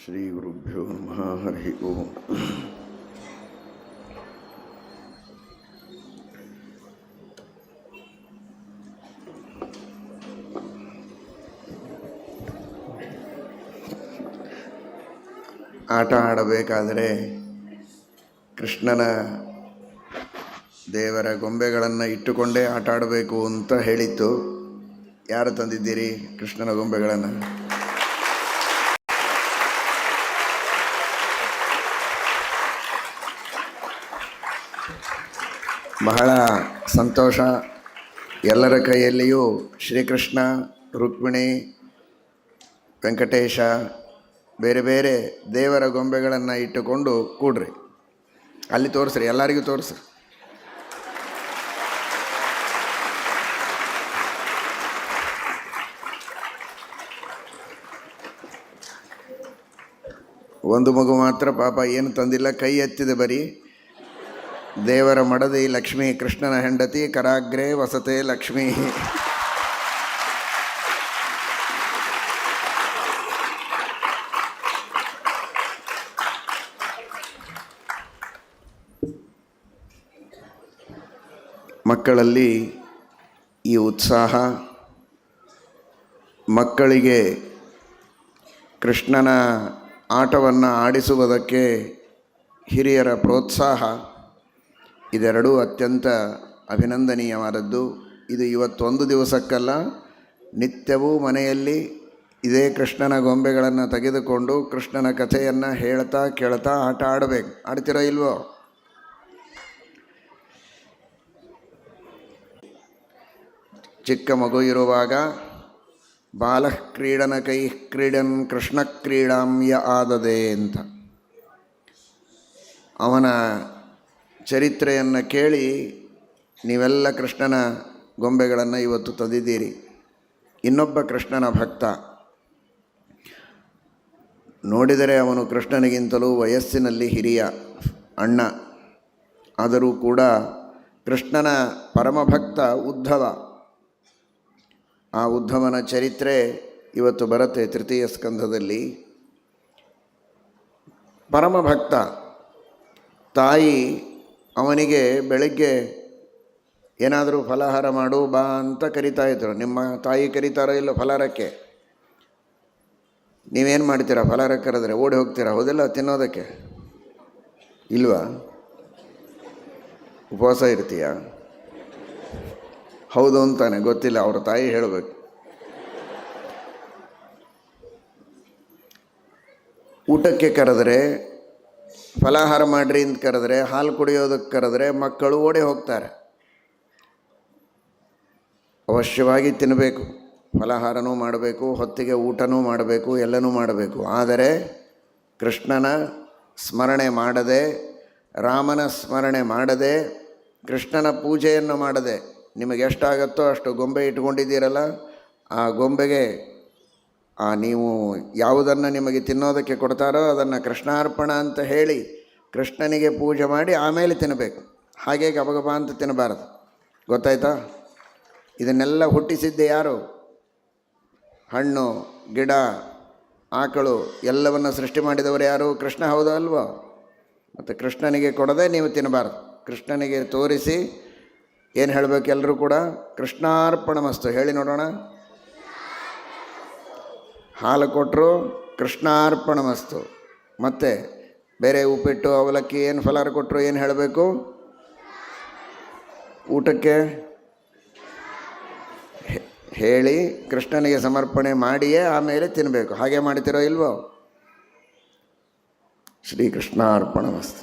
ಶ್ರೀ ಗುರುಭ್ಯೋ ನಮಃ. ಹರಿ ಓಂ. ಆಟ ಆಡಬೇಕಾದರೆ ಕೃಷ್ಣನ ದೇವರ ಗೊಂಬೆಗಳನ್ನು ಇಟ್ಟುಕೊಂಡೇ ಆಟ ಆಡಬೇಕು ಅಂತ ಹೇಳಿತ್ತು. ಯಾರು ತಂದಿದ್ದೀರಿ ಕೃಷ್ಣನ ಗೊಂಬೆಗಳನ್ನು? ಬಹಳ ಸಂತೋಷ. ಎಲ್ಲರ ಕೈಯಲ್ಲಿಯೂ ಶ್ರೀಕೃಷ್ಣ, ರುಕ್ಮಿಣಿ, ವೆಂಕಟೇಶ, ಬೇರೆ ಬೇರೆ ದೇವರ ಗೊಂಬೆಗಳನ್ನು ಇಟ್ಟುಕೊಂಡು ಕೂಡ್ರಿ. ಅಲ್ಲಿ ತೋರಿಸ್ರಿ, ಎಲ್ಲರಿಗೂ ತೋರಿಸ್ರಿ. ಒಂದು ಮಗು ಮಾತ್ರ ಪಾಪ ಏನು ತಂದಿಲ್ಲ, ಕೈ ಎತ್ತಿದೆ ಬರೀ. ದೇವರ ಮಡದಿ ಲಕ್ಷ್ಮೀ, ಕೃಷ್ಣನ ಹೆಂಡತಿ, ಕರಾಗ್ರೆ ವಸತೆ ಲಕ್ಷ್ಮೀ. ಮಕ್ಕಳಲ್ಲಿ ಈ ಉತ್ಸಾಹ, ಮಕ್ಕಳಿಗೆ ಕೃಷ್ಣನ ಆಟವನ್ನು ಆಡಿಸುವುದಕ್ಕೆ ಹಿರಿಯರ ಪ್ರೋತ್ಸಾಹ, ಇದೆರಡೂ ಅತ್ಯಂತ ಅಭಿನಂದನೀಯವಾದದ್ದು. ಇದು ಇವತ್ತೊಂದು ದಿವಸಕ್ಕಲ್ಲ, ನಿತ್ಯವೂ ಮನೆಯಲ್ಲಿ ಇದೇ ಕೃಷ್ಣನ ಗೊಂಬೆಗಳನ್ನು ತೆಗೆದುಕೊಂಡು ಕೃಷ್ಣನ ಕಥೆಯನ್ನು ಹೇಳ್ತಾ ಕೇಳ್ತಾ ಆಟ ಆಡಬೇಕು. ಆಡ್ತಿರೋ ಇಲ್ವೋ? ಚಿಕ್ಕ ಮಗು ಇರುವಾಗ ಬಾಲಃ ಕ್ರೀಡನ ಕೈ ಕ್ರೀಡನ್ ಕೃಷ್ಣ ಕ್ರೀಡಾಂಯ ಆದದೆ ಅಂತ ಅವನ ಚರಿತ್ರೆಯನ್ನು ಕೇಳಿ ನೀವೆಲ್ಲ ಕೃಷ್ಣನ ಗೊಂಬೆಗಳನ್ನು ಇವತ್ತು ತಂದಿದ್ದೀರಿ. ಇನ್ನೊಬ್ಬ ಕೃಷ್ಣನ ಭಕ್ತ, ನೋಡಿದರೆ ಅವನು ಕೃಷ್ಣನಿಗಿಂತಲೂ ವಯಸ್ಸಿನಲ್ಲಿ ಹಿರಿಯ ಅಣ್ಣ, ಆದರೂ ಕೂಡ ಕೃಷ್ಣನ ಪರಮಭಕ್ತ ಉದ್ಧವ. ಆ ಉದ್ಧವನ ಚರಿತ್ರೆ ಇವತ್ತು ಬರುತ್ತೆ ತೃತೀಯ ಸ್ಕಂಧದಲ್ಲಿ. ಪರಮಭಕ್ತ. ತಾಯಿ ಅವನಿಗೆ ಬೆಳಗ್ಗೆ ಏನಾದರೂ ಫಲಹಾರ ಮಾಡು ಬಾ ಅಂತ ಕರಿತಾ ಇದ್ರು. ನಿಮ್ಮ ತಾಯಿ ಕರೀತಾರೋ ಇಲ್ಲೋ ಫಲಹಾರಕ್ಕೆ? ನೀವೇನು ಮಾಡ್ತೀರಾ? ಫಲಹಾರ ಕರೆದ್ರೆ ಓಡಿ ಹೋಗ್ತೀರಾ, ಹೌದಿಲ್ಲ? ತಿನ್ನೋದಕ್ಕೆ ಇಲ್ವಾ? ಉಪವಾಸ ಇರ್ತೀಯ? ಹೌದು ಅಂತಾನೆ, ಗೊತ್ತಿಲ್ಲ, ಅವ್ರ ತಾಯಿ ಹೇಳಬೇಕು. ಊಟಕ್ಕೆ ಕರೆದ್ರೆ, ಫಲಾಹಾರ ಮಾಡ್ರಿ ಅಂತ ಕರೆದ್ರೆ, ಹಾಲು ಕುಡಿಯೋದಕ್ಕೆ ಕರೆದ್ರೆ ಮಕ್ಕಳು ಓಡಿ ಹೋಗ್ತಾರೆ. ಅವಶ್ಯವಾಗಿ ತಿನ್ನಬೇಕು, ಫಲಾಹಾರನೂ ಮಾಡಬೇಕು, ಹೊತ್ತಿಗೆ ಊಟನೂ ಮಾಡಬೇಕು, ಎಲ್ಲನೂ ಮಾಡಬೇಕು. ಆದರೆ ಕೃಷ್ಣನ ಸ್ಮರಣೆ ಮಾಡದೆ, ರಾಮನ ಸ್ಮರಣೆ ಮಾಡದೆ, ಕೃಷ್ಣನ ಪೂಜೆಯನ್ನು ಮಾಡದೆ, ನಿಮಗೆ ಎಷ್ಟಾಗತ್ತೋ ಅಷ್ಟು ಗೊಂಬೆ ಇಟ್ಕೊಂಡಿದ್ದೀರಲ್ಲ, ಆ ಗೊಂಬೆಗೆ ನೀವು ಯಾವುದನ್ನು ನಿಮಗೆ ತಿನ್ನೋದಕ್ಕೆ ಕೊಡ್ತಾರೋ ಅದನ್ನು ಕೃಷ್ಣಾರ್ಪಣ ಅಂತ ಹೇಳಿ ಕೃಷ್ಣನಿಗೆ ಪೂಜೆ ಮಾಡಿ ಆಮೇಲೆ ತಿನ್ನಬೇಕು. ಹಾಗೆ ಗಬಗಬ ಅಂತ ತಿನ್ನಬಾರದು. ಗೊತ್ತಾಯ್ತಾ? ಇದನ್ನೆಲ್ಲ ಹುಟ್ಟಿಸಿದ್ದೆ ಯಾರು? ಹಣ್ಣು, ಗಿಡ, ಆಕಳು ಎಲ್ಲವನ್ನು ಸೃಷ್ಟಿ ಮಾಡಿದವರು ಯಾರು? ಕೃಷ್ಣ. ಹೌದಾ ಅಲ್ವೋ? ಮತ್ತು ಕೃಷ್ಣನಿಗೆ ಕೊಡದೆ ನೀವು ತಿನ್ನಬಾರ್ದು. ಕೃಷ್ಣನಿಗೆ ತೋರಿಸಿ ಏನು ಹೇಳಬೇಕು? ಎಲ್ಲರೂ ಕೂಡ ಕೃಷ್ಣಾರ್ಪಣಮಸ್ತು ಹೇಳಿ ನೋಡೋಣ. ಹಾಲು ಕೊಟ್ಟರು ಕೃಷ್ಣಾರ್ಪಣಮಸ್ತು. ಮತ್ತು ಬೇರೆ ಉಪ್ಪಿಟ್ಟು, ಅವಲಕ್ಕಿ, ಏನು ಫಲಾರ ಕೊಟ್ಟರು ಏನು ಹೇಳಬೇಕು? ಊಟಕ್ಕೆ ಹೇಳಿ ಕೃಷ್ಣನಿಗೆ ಸಮರ್ಪಣೆ ಮಾಡಿಯೇ ಆಮೇಲೆ ತಿನ್ನಬೇಕು. ಹಾಗೆ ಮಾಡ್ತಿರೋ ಇಲ್ವೋ? ಶ್ರೀಕೃಷ್ಣಾರ್ಪಣಮಸ್ತು.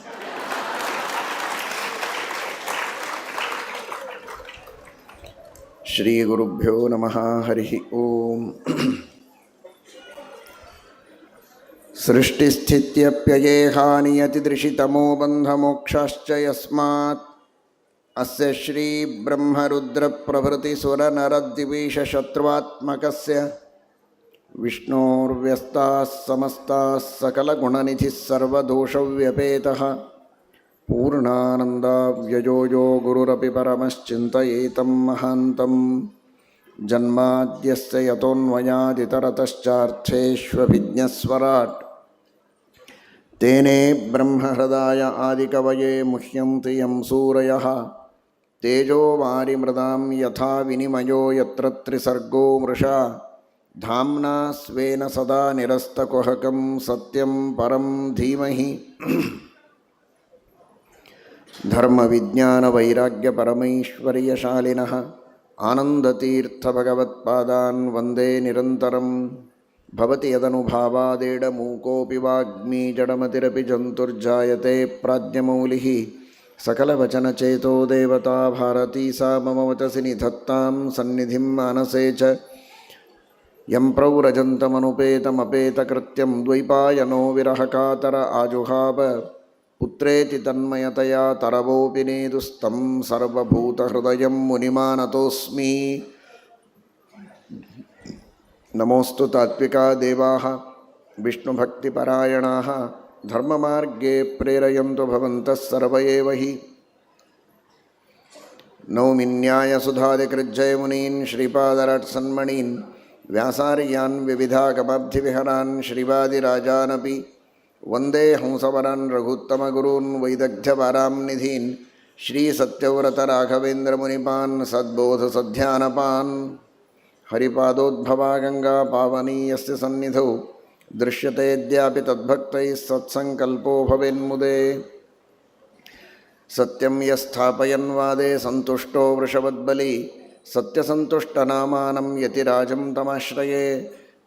ಶ್ರೀ ಗುರುಭ್ಯೋ ನಮಃ. ಹರಿ ಓಂ. ಸೃಷ್ಟಿಸ್ಥಿತ್ಯಪ್ಯಯೇಹಾನಿಯತಿದೃಶಿತಮೋ ಬಂಧಮೋಕ್ಷಾಶ್ಚ ಯಸ್ಮಾತ್ ಅಸ್ಯ ಶ್ರೀ ಬ್ರಹ್ಮರುದ್ರ ಪ್ರಭೃತಿ ಸುರನರದ್ವಿಷ ಶತ್ರುವಾತ್ಮಕಸ್ಯ ವಿಷ್ಣೋರ್ವ್ಯಸ್ತಾಃ ಸಮಸ್ತಾಃ ಸಕಲಗುಣನಿಧಿಃ ಸರ್ವದೋಷವ್ಯಪೇತಃ ಪೂರ್ಣಾನಂದಾವ್ಯಯೋ ಗುರುರಪಿ ಪರಮಶ್ಚಿಂತಯೇತಂ ಮಹಾಂತಂ. ಜನ್ಮಾದ್ಯಸ್ಯ ಯತೋನ್ಮಯಾದಿತರತಶ್ಚಾರ್ಥೇಷ್ವಭಿಜ್ಞಸ್ವರಾಟ್ ತೇನೇ ಬ್ರಹ್ಮಹೃದಾಯ ಆದಿಕವಯೇ ಮುಹ್ಯಂತಿ ಯಂ ಸೂರಯಃ ತೇಜೋ ವಾರಿಮೃದಾಂ ಯಥಾ ವಿನಿಮಯೋ ಯತ್ರ ತ್ರಿಸರ್ಗೋ ಮೃಷಾ ಧಾಮ್ನಾ ಸ್ವೇನ ಸದಾ ನಿರಸ್ತಕುಹಕಂ ಸತ್ಯಂ ಪರಂ ಧೀಮಹಿ. ಧರ್ಮವಿಜ್ಞಾನವೈರಾಗ್ಯಪರಮೈಶ್ವರ್ಯಶಾಲಿನಃ ಆನಂದತೀರ್ಥಭಗವತ್ಪಾದಾನ್ ವಂದೇ ನಿರಂತರಂ. ಭವತಿ ಯದನುಭಾವಾದೇಡಮೂಕೋಪಿ ವಾಗ್ಮೀ ಜಡಮತಿರಪಿ ಜಂತುರ್ಜಾಯತೆ ಪ್ರಾಜ್ಞಮೌಲಿಃ. ಸಕಲವಚನಚೇತೋ ದೇವತಾ ಭಾರತೀ ಸಾ ಮಮ ವಚಸಿ ನಿಧತ್ತಾಂ ಸನ್ನಿಧಿಂ ಮಾನಸೇ ಚ. ಯಂ ಪ್ರವ್ರಜಂತಮನುಪೇತಮಪೇತಕೃತ್ಯಂ ದ್ವೈಪಾಯನೋ ವಿರಹಕಾತರ ಆಜುಹಾವ ಪುತ್ರೇತಿ ತನ್ಮಯತಯಾ ತರವೋಪಿ ನೇದುಸ್तं ಸರ್ವಭೂತಹೃದಯಂ ಮುನಿಮಾನತೋಸ್ಮಿ. ನಮೋऽस्तु ತಾತ್ವಿಕಾ ದೇವಾಃ ವಿಷ್ಣುಭಕ್ತಿಪರಾಯಣಾಃ ಧರ್ಮಮಾರ್ಗೇ ಪ್ರೇರಯಂತು ಭವಂತಃ ಸರ್ವ ಏವ ಹಿ. ನೌಮಿ ನ್ಯಾಯಸುಧಾದಿಕೃಜ್ಜಯಮುನೀನ್ ಶ್ರೀಪಾದರಾಟ್ಸನ್ಮಣೀನ್ ವ್ಯಾಸಾರ್ಯಾನ್ ವಿವಿಧಾಗಮಾಬ್ಧಿವಿಹರಾನ್ ಶ್ರೀವಾದಿರಾಜಾನಪಿ ವಂದೇ ಹಂಸವರಾನ್ ರಘುತ್ತಮಗುರೂನ್ ವೈದಗ್ಧ್ಯವಾರಾಂ ನಿಧೀನ್ ಶ್ರೀಸತ್ಯವ್ರತರಾಘವೇಂದ್ರಮುನಿಪಾನ್ ಸದ್ಬೋಧಸಧ್ಯಾನಪಾನ್. ಹರಿಪಾದೋದ್ಭವಾ ಗಂಗಾ ಪಾವನೀಯಸ್ಯ ಸನ್ನಿಧೌ ದೃಶ್ಯತೆದ್ಯಾಪಿ ತದ್ಭಕ್ತೈಃ ಸತ್ಸಂಕಲ್ಪೋ ಭವೇನ್ಮುದೆ. ಸತ್ಯಂ ಯಸ್ಥಾಪಯನ್ ವಾದೆ ಸಂತುಷ್ಟೋ ವೃಷವದ್ಬಲಿ ಸತ್ಯಸಂತುಷ್ಟನಾಮಾನಂ ಯತಿರಾಜಂ ತಮಾಶ್ರಯೇ.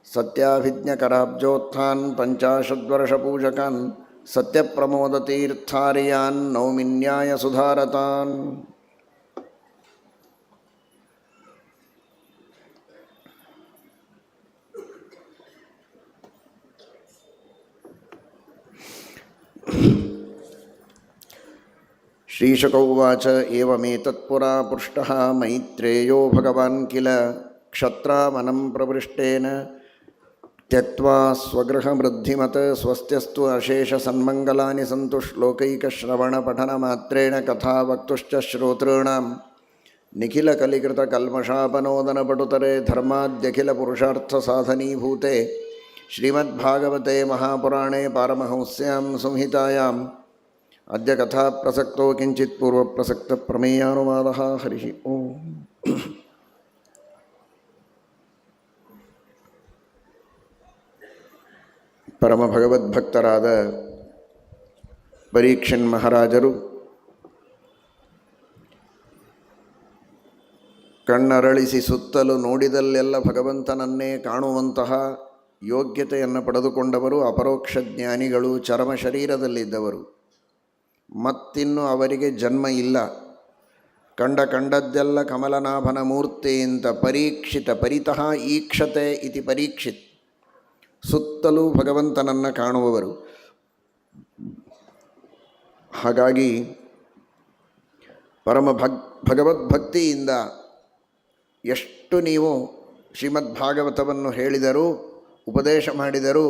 ಸತ್ಯಾಭಿಜ್ಞಕರಾಬ್ಜೋತ್ಥಾನ್ ಪಂಚಾಶದ್ವರ್ಷಪೂಜಕಾನ್ ಸತ್ಯಪ್ರಮೋದತೀರ್ಥಾರ್ಯಾನ್ ನೌಮಿ ನ್ಯಾಯಸುಧಾರತಾನ್. ಶ್ರೀಶುಕ ಉವಾಚ ಏವಮೇತತ್ಪುರಾ ಪೃಷ್ಟಃ ಮೈತ್ರೇಯೋ ಭಗವಾನ್ ಕಿಲ ಕ್ಷತ್ರಾವನಂ ಪ್ರವೃಷ್ಟೇನ ತ್ಯಕ್ತ್ವಾ ಸ್ವಗೃಹಮೃದ್ಧಿಮತ್ ಸ್ವಸ್ತ್ಯಸ್ತು ಅಶೇಷ ಸನ್ಮಂಗಲಾನಿ ಸಂತು. ಶ್ಲೋಕೈಕಶ್ರವಣಪಠನಮಾತ್ರೇಣ ಕಥಾ ವಕ್ತುಶ್ಚ ಶ್ರೋತॄಣಾಂ ನಿಖಿಲಕಲಿಕೃತಕಲ್ಮಷಾಪನೋದನಪಟುತರೆ ಧರ್ಮಾದ್ಯಖಿಲಪುರುಷಾರ್ಥಸಾಧನೀಭೂತೆ ಶ್ರೀಮದ್ಭಾಗವತೆ ಮಹಾಪುರಾಣೇ ಪಾರಮಹಂಸ್ಯಾಂ ಸಂಹಿತಾಯಾಂ ಅದ್ಯ ಕಥಾ ಪ್ರಸಕ್ತೋ ಕಿಂಚಿತ್ ಪೂರ್ವಪ್ರಸಕ್ತ ಪ್ರಮೇಯಾನುವಾದಃ. ಹರಿ ಓಂ. ಪರಮ ಭಗವದ್ಭಕ್ತರಾದ ಪರೀಕ್ಷನ್ ಮಹಾರಾಜರು ಕಣ್ಣರಳಿಸಿ ಸುತ್ತಲೂ ನೋಡಿದಲ್ಲೆಲ್ಲ ಭಗವಂತನನ್ನೇ ಕಾಣುವಂತಹ ಯೋಗ್ಯತೆಯನ್ನು ಪಡೆದುಕೊಂಡವರು, ಅಪರೋಕ್ಷ ಜ್ಞಾನಿಗಳು, ಚರಮ ಶರೀರದಲ್ಲಿದ್ದವರು. ಮತ್ತಿನ್ನು ಅವರಿಗೆ ಜನ್ಮ ಇಲ್ಲ. ಕಂಡದ್ದೆಲ್ಲ ಕಮಲನಾಭನ ಮೂರ್ತಿ ಅಂತ ಪರೀಕ್ಷಿತ ಪರಿತಃ ಈಕ್ಷತೆ ಇತಿ ಪರೀಕ್ಷಿತ್. ಸುತ್ತಲೂ ಭಗವಂತನನ್ನು ಕಾಣುವವರು. ಹಾಗಾಗಿ ಪರಮ ಭಗವದ್ಭಕ್ತಿಯಿಂದ ಎಷ್ಟು ನೀವು ಶ್ರೀಮದ್ಭಾಗವತವನ್ನು ಹೇಳಿದರೂ ಉಪದೇಶ ಮಾಡಿದರೂ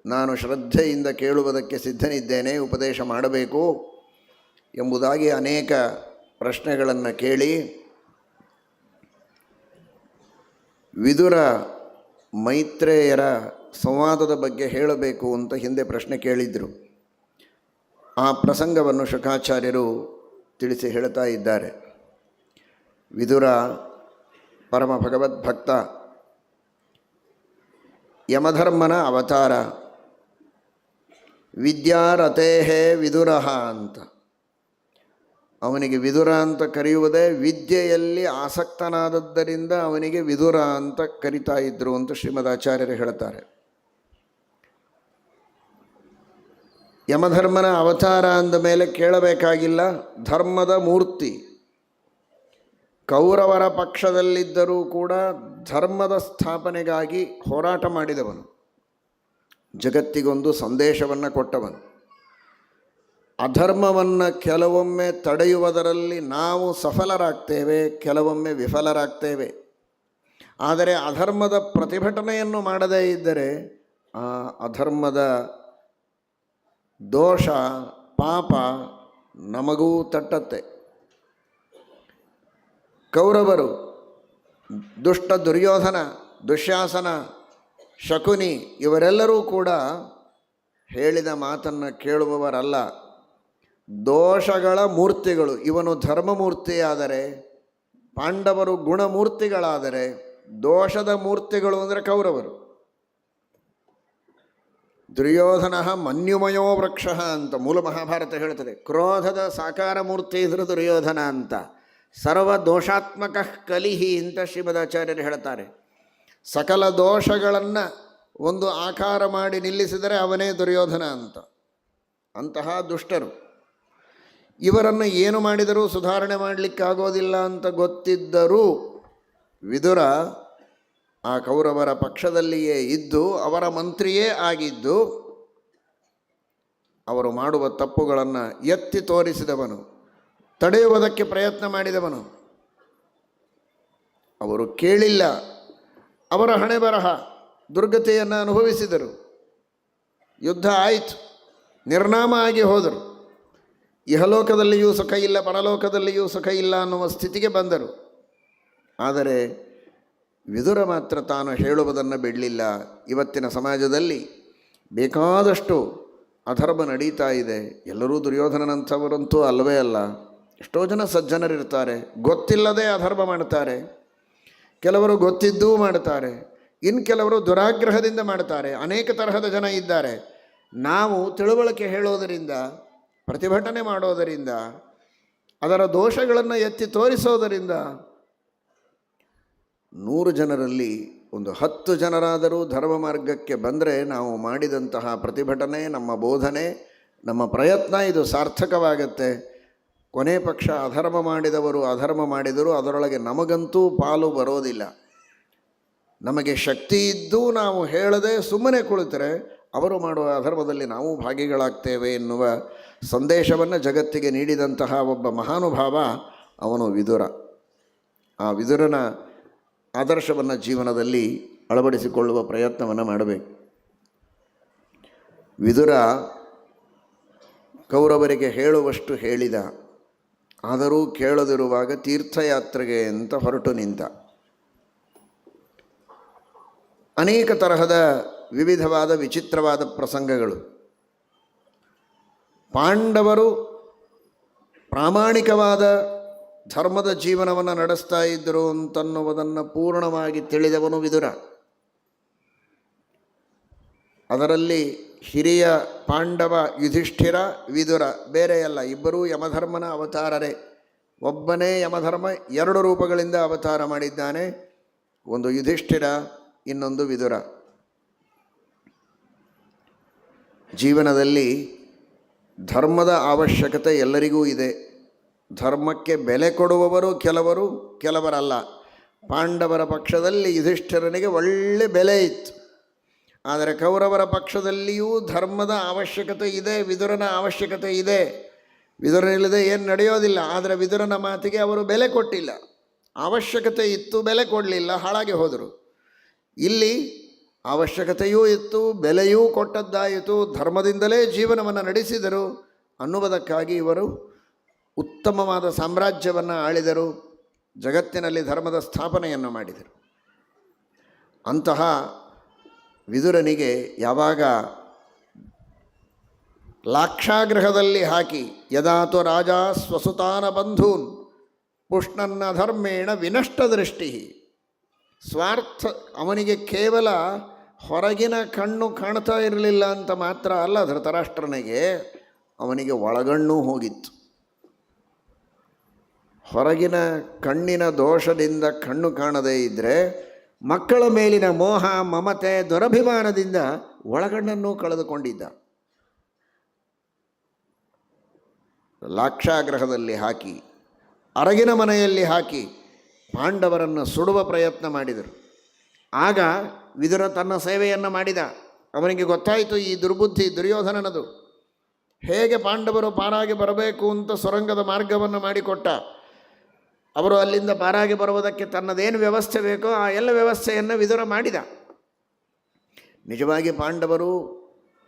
ನಾನು ಶ್ರದ್ಧೆಯಿಂದ ಕೇಳುವುದಕ್ಕೆ ಸಿದ್ಧನಿದ್ದೇನೆ, ಉಪದೇಶ ಮಾಡಬೇಕು ಎಂಬುದಾಗಿ ಅನೇಕ ಪ್ರಶ್ನೆಗಳನ್ನು ಕೇಳಿ ವಿದುರ ಮೈತ್ರೇಯರ ಸಂವಾದದ ಬಗ್ಗೆ ಹೇಳಬೇಕು ಅಂತ ಹಿಂದೆ ಪ್ರಶ್ನೆ ಕೇಳಿದರು. ಆ ಪ್ರಸಂಗವನ್ನು ಶುಕಾಚಾರ್ಯರು ತಿಳಿಸಿ ಹೇಳ್ತಾ ಇದ್ದಾರೆ. ವಿದುರ ಪರಮ ಭಗವದ್ಭಕ್ತ, ಯಮಧರ್ಮನ ಅವತಾರ, ವಿದ್ಯಾರತೇಹೇ ವಿದುರಃ ಅಂತ. ಅವನಿಗೆ ವಿದುರ ಅಂತ ಕರೆಯುವುದೇ ವಿದ್ಯೆಯಲ್ಲಿ ಆಸಕ್ತನಾದದ್ದರಿಂದ ಅವನಿಗೆ ವಿದುರ ಅಂತ ಕರಿತಾ ಇದ್ದರು ಅಂತ ಶ್ರೀಮದಾಚಾರ್ಯರು ಹೇಳ್ತಾರೆ. ಯಮಧರ್ಮನ ಅವತಾರ ಅಂದ ಮೇಲೆ ಕೇಳಬೇಕಾಗಿಲ್ಲ, ಧರ್ಮದ ಮೂರ್ತಿ. ಕೌರವರ ಪಕ್ಷದಲ್ಲಿದ್ದರೂ ಕೂಡ ಧರ್ಮದ ಸ್ಥಾಪನೆಗಾಗಿ ಹೋರಾಟ ಮಾಡಿದವನು, ಜಗತ್ತಿಗೊಂದು ಸಂದೇಶವನ್ನು ಕೊಟ್ಟವನು. ಅಧರ್ಮವನ್ನು ಕೆಲವೊಮ್ಮೆ ತಡೆಯುವುದರಲ್ಲಿ ನಾವು ಸಫಲರಾಗ್ತೇವೆ, ಕೆಲವೊಮ್ಮೆ ವಿಫಲರಾಗ್ತೇವೆ. ಆದರೆ ಅಧರ್ಮದ ಪ್ರತಿಭಟನೆಯನ್ನು ಮಾಡದೇ ಇದ್ದರೆ ಆ ಅಧರ್ಮದ ದೋಷ ಪಾಪ ನಮಗೂ ತಟ್ಟತ್ತೆ. ಕೌರವರು, ದುಷ್ಟ ದುರ್ಯೋಧನ, ದುಶ್ಯಾಸನ, ಶಕುನಿ ಇವರೆಲ್ಲರೂ ಕೂಡ ಹೇಳಿದ ಮಾತನ್ನು ಕೇಳುವವರಲ್ಲ, ದೋಷಗಳ ಮೂರ್ತಿಗಳು. ಇವನು ಧರ್ಮಮೂರ್ತಿಯಾದರೆ, ಪಾಂಡವರು ಗುಣಮೂರ್ತಿಗಳಾದರೆ, ದೋಷದ ಮೂರ್ತಿಗಳು ಅಂದರೆ ಕೌರವರು. ದುರ್ಯೋಧನ ಮನ್ಯುಮಯೋ ವೃಕ್ಷ ಅಂತ ಮೂಲ ಮಹಾಭಾರತ ಹೇಳ್ತದೆ. ಕ್ರೋಧದ ಸಾಕಾರ ಮೂರ್ತಿ ಇದ್ರೆ ದುರ್ಯೋಧನ ಅಂತ. ಸರ್ವ ದೋಷಾತ್ಮಕ ಕಲಿಹಿ ಅಂತ ಶ್ರೀಮದಾಚಾರ್ಯರು ಹೇಳ್ತಾರೆ. ಸಕಲ ದೋಷಗಳನ್ನು ಒಂದು ಆಕಾರ ಮಾಡಿ ನಿಲ್ಲಿಸಿದರೆ ಅವನೇ ದುರ್ಯೋಧನ ಅಂತ. ಅಂತಹ ದುಷ್ಟರು. ಇವರನ್ನು ಏನು ಮಾಡಿದರೂ ಸುಧಾರಣೆ ಮಾಡಲಿಕ್ಕಾಗೋದಿಲ್ಲ ಅಂತ ಗೊತ್ತಿದ್ದರೂ ವಿದುರ ಆ ಕೌರವರ ಪಕ್ಷದಲ್ಲಿಯೇ ಇದ್ದು, ಅವರ ಮಂತ್ರಿಯೇ ಆಗಿದ್ದು, ಅವರು ಮಾಡುವ ತಪ್ಪುಗಳನ್ನು ಎತ್ತಿ ತೋರಿಸಿದವನು, ತಡೆಯುವುದಕ್ಕೆ ಪ್ರಯತ್ನ ಮಾಡಿದವನು. ಅವರು ಕೇಳಿಲ್ಲ, ಅವರ ಹಣೆ ಬರಹ ದುರ್ಗತಿಯನ್ನು ಅನುಭವಿಸಿದರು. ಯುದ್ಧ ಆಯಿತು, ನಿರ್ನಾಮ ಆಗಿ ಹೋದರು. ಇಹಲೋಕದಲ್ಲಿಯೂ ಸುಖ ಇಲ್ಲ, ಪರಲೋಕದಲ್ಲಿಯೂ ಸುಖ ಇಲ್ಲ ಅನ್ನುವ ಸ್ಥಿತಿಗೆ ಬಂದರು. ಆದರೆ ವಿದುರ ಮಾತ್ರ ತಾನು ಹೇಳುವುದನ್ನು ಬಿಡಲಿಲ್ಲ. ಇವತ್ತಿನ ಸಮಾಜದಲ್ಲಿ ಬೇಕಾದಷ್ಟು ಅಧರ್ಮ ನಡೀತಾ ಇದೆ. ಎಲ್ಲರೂ ದುರ್ಯೋಧನನಂಥವರಂತೂ ಅಲ್ಲವೇ ಅಲ್ಲ. ಎಷ್ಟೋ ಜನ ಸಜ್ಜನರಿರ್ತಾರೆ, ಗೊತ್ತಿಲ್ಲದೆ ಅಧರ್ಮ ಮಾಡ್ತಾರೆ. ಕೆಲವರು ಗೊತ್ತಿದ್ದೂ ಮಾಡ್ತಾರೆ, ಇನ್ನು ಕೆಲವರು ದುರಾಗ್ರಹದಿಂದ ಮಾಡ್ತಾರೆ. ಅನೇಕ ತರಹದ ಜನ ಇದ್ದಾರೆ. ನಾವು ತಿಳುವಳಿಕೆ ಹೇಳೋದರಿಂದ, ಪ್ರತಿಭಟನೆ ಮಾಡೋದರಿಂದ, ಅದರ ದೋಷಗಳನ್ನು ಎತ್ತಿ ತೋರಿಸೋದರಿಂದ 100 ಜನರಲ್ಲಿ ಒಂದು 10 ಜನರಾದರೂ ಧರ್ಮ ಮಾರ್ಗಕ್ಕೆ ಬಂದರೆ ನಾವು ಮಾಡಿದಂತಹ ಪ್ರತಿಭಟನೆ, ನಮ್ಮ ಬೋಧನೆ, ನಮ್ಮ ಪ್ರಯತ್ನ ಇದು ಸಾರ್ಥಕವಾಗತ್ತೆ. ಕೊನೆ ಪಕ್ಷ ಅಧರ್ಮ ಮಾಡಿದವರು ಅಧರ್ಮ ಮಾಡಿದರೂ ಅದರೊಳಗೆ ನಮಗಂತೂ ಪಾಲು ಬರೋದಿಲ್ಲ. ನಮಗೆ ಶಕ್ತಿ ಇದ್ದು ನಾವು ಹೇಳದೆ ಸುಮ್ಮನೆ ಕುಳಿತರೆ ಅವರು ಮಾಡುವ ಅಧರ್ಮದಲ್ಲಿ ನಾವು ಭಾಗಿಗಳಾಗ್ತೇವೆ ಎನ್ನುವ ಸಂದೇಶವನ್ನು ಜಗತ್ತಿಗೆ ನೀಡಿದಂತಹ ಒಬ್ಬ ಮಹಾನುಭಾವ ಅವನು ವಿದುರ. ಆ ವಿದುರನ ಆದರ್ಶವನ್ನು ಜೀವನದಲ್ಲಿ ಅಳವಡಿಸಿಕೊಳ್ಳುವ ಪ್ರಯತ್ನವನ್ನು ಮಾಡಬೇಕು. ವಿದುರ ಕೌರವರಿಗೆ ಹೇಳುವಷ್ಟು ಹೇಳಿದ, ಆದರೂ ಕೇಳದಿರುವಾಗ ತೀರ್ಥಯಾತ್ರೆಗೆ ಅಂತ ಹೊರಟು ನಿಂತ. ಅನೇಕ ತರಹದ ವಿವಿಧವಾದ ವಿಚಿತ್ರವಾದ ಪ್ರಸಂಗಗಳು. ಪಾಂಡವರು ಪ್ರಾಮಾಣಿಕವಾದ ಧರ್ಮದ ಜೀವನವನ್ನು ನಡೆಸ್ತಾ ಇದ್ದರು ಅಂತನ್ನುವುದನ್ನು ಪೂರ್ಣವಾಗಿ ತಿಳಿದವನು ವಿದುರ. ಅದರಲ್ಲಿ ಹಿರಿಯ ಪಾಂಡವ ಯುಧಿಷ್ಠಿರ, ವಿದುರ ಬೇರೆಯಲ್ಲ, ಇಬ್ಬರೂ ಯಮಧರ್ಮನ ಅವತಾರರೇ. ಒಬ್ಬನೇ ಯಮಧರ್ಮ 2 ರೂಪಗಳಿಂದ ಅವತಾರ ಮಾಡಿದ್ದಾನೆ. ಒಂದು ಯುಧಿಷ್ಠಿರ, ಇನ್ನೊಂದು ವಿದುರ. ಜೀವನದಲ್ಲಿ ಧರ್ಮದ ಅವಶ್ಯಕತೆ ಎಲ್ಲರಿಗೂ ಇದೆ. ಧರ್ಮಕ್ಕೆ ಬೆಲೆ ಕೊಡುವವರು ಕೆಲವರು, ಕೆಲವರಲ್ಲ. ಪಾಂಡವರ ಪಕ್ಷದಲ್ಲಿ ಯುಧಿಷ್ಠಿರನಿಗೆ ಒಳ್ಳೆ ಬೆಲೆ ಇತ್ತು. ಆದರೆ ಕೌರವರ ಪಕ್ಷದಲ್ಲಿಯೂ ಧರ್ಮದ ಅವಶ್ಯಕತೆ ಇದೆ, ವಿದುರನ ಅವಶ್ಯಕತೆ ಇದೆ. ವಿದುರನಿಲ್ಲದೆ ಏನು ನಡೆಯೋದಿಲ್ಲ. ಆದರೆ ವಿದುರನ ಮಾತಿಗೆ ಅವರು ಬೆಲೆ ಕೊಟ್ಟಿಲ್ಲ. ಅವಶ್ಯಕತೆ ಇತ್ತು, ಬೆಲೆ ಕೊಡಲಿಲ್ಲ, ಹಾಳಾಗಿ ಹೋದರು. ಇಲ್ಲಿ ಅವಶ್ಯಕತೆಯೂ ಇತ್ತು, ಬೆಲೆಯೂ ಕೊಟ್ಟದ್ದಾಯಿತು, ಧರ್ಮದಿಂದಲೇ ಜೀವನವನ್ನು ನಡೆಸಿದರು ಅನ್ನುವುದಕ್ಕಾಗಿ ಇವರು ಉತ್ತಮವಾದ ಸಾಮ್ರಾಜ್ಯವನ್ನು ಆಳಿದರು. ಜಗತ್ತಿನಲ್ಲಿ ಧರ್ಮದ ಸ್ಥಾಪನೆಯನ್ನು ಮಾಡಿದರು. ಅಂತಹ ವಿದುರನಿಗೆ ಯಾವಾಗ ಲಾಕ್ಷಾಗೃಹದಲ್ಲಿ ಹಾಕಿ ಯದಾತು ರಾಜ ಸ್ವಸುತಾನ ಬಂಧೂನ್ ಪುಷ್ಣನ್ನ ಧರ್ಮೇಣ ವಿನಷ್ಟ ದೃಷ್ಟಿ, ಸ್ವಾರ್ಥ ಅವನಿಗೆ ಕೇವಲ ಹೊರಗಿನ ಕಣ್ಣು ಕಾಣ್ತಾ ಇರಲಿಲ್ಲ ಅಂತ ಮಾತ್ರ ಅಲ್ಲ, ಧೃತರಾಷ್ಟ್ರನಿಗೆ ಅವನಿಗೆ ಒಳಗಣ್ಣೂ ಹೋಗಿತ್ತು. ಹೊರಗಿನ ಕಣ್ಣಿನ ದೋಷದಿಂದ ಕಣ್ಣು ಕಾಣದೇ ಇದ್ದರೆ ಮಕ್ಕಳ ಮೇಲಿನ ಮೋಹ, ಮಮತೆ, ದುರಭಿಮಾನದಿಂದ ಒಳಗಣ್ಣನ್ನು ಕಳೆದುಕೊಂಡಿದ್ದ. ಲಾಕ್ಷಾಗ್ರಹದಲ್ಲಿ ಹಾಕಿ, ಅರಗಿನ ಮನೆಯಲ್ಲಿ ಹಾಕಿ ಪಾಂಡವರನ್ನು ಸುಡುವ ಪ್ರಯತ್ನ ಮಾಡಿದರು. ಆಗ ವಿದುರ ತನ್ನ ಸೇವೆಯನ್ನು ಮಾಡಿದ. ಅವನಿಗೆ ಗೊತ್ತಾಯಿತು ಈ ದುರ್ಬುದ್ಧಿ ದುರ್ಯೋಧನನದು. ಹೇಗೆ ಪಾಂಡವರು ಪಾರಾಗಿ ಬರಬೇಕು ಅಂತ ಸೊರಂಗದ ಮಾರ್ಗವನ್ನು ಮಾಡಿಕೊಟ್ಟ. ಅವರು ಅಲ್ಲಿಂದ ಪಾರಾಗಿ ಬರುವುದಕ್ಕೆ ತನ್ನದೇನು ವ್ಯವಸ್ಥೆ ಬೇಕೋ ಆ ಎಲ್ಲ ವ್ಯವಸ್ಥೆಯನ್ನು ವಿದುರ ಮಾಡಿದ. ನಿಜವಾಗಿ ಪಾಂಡವರು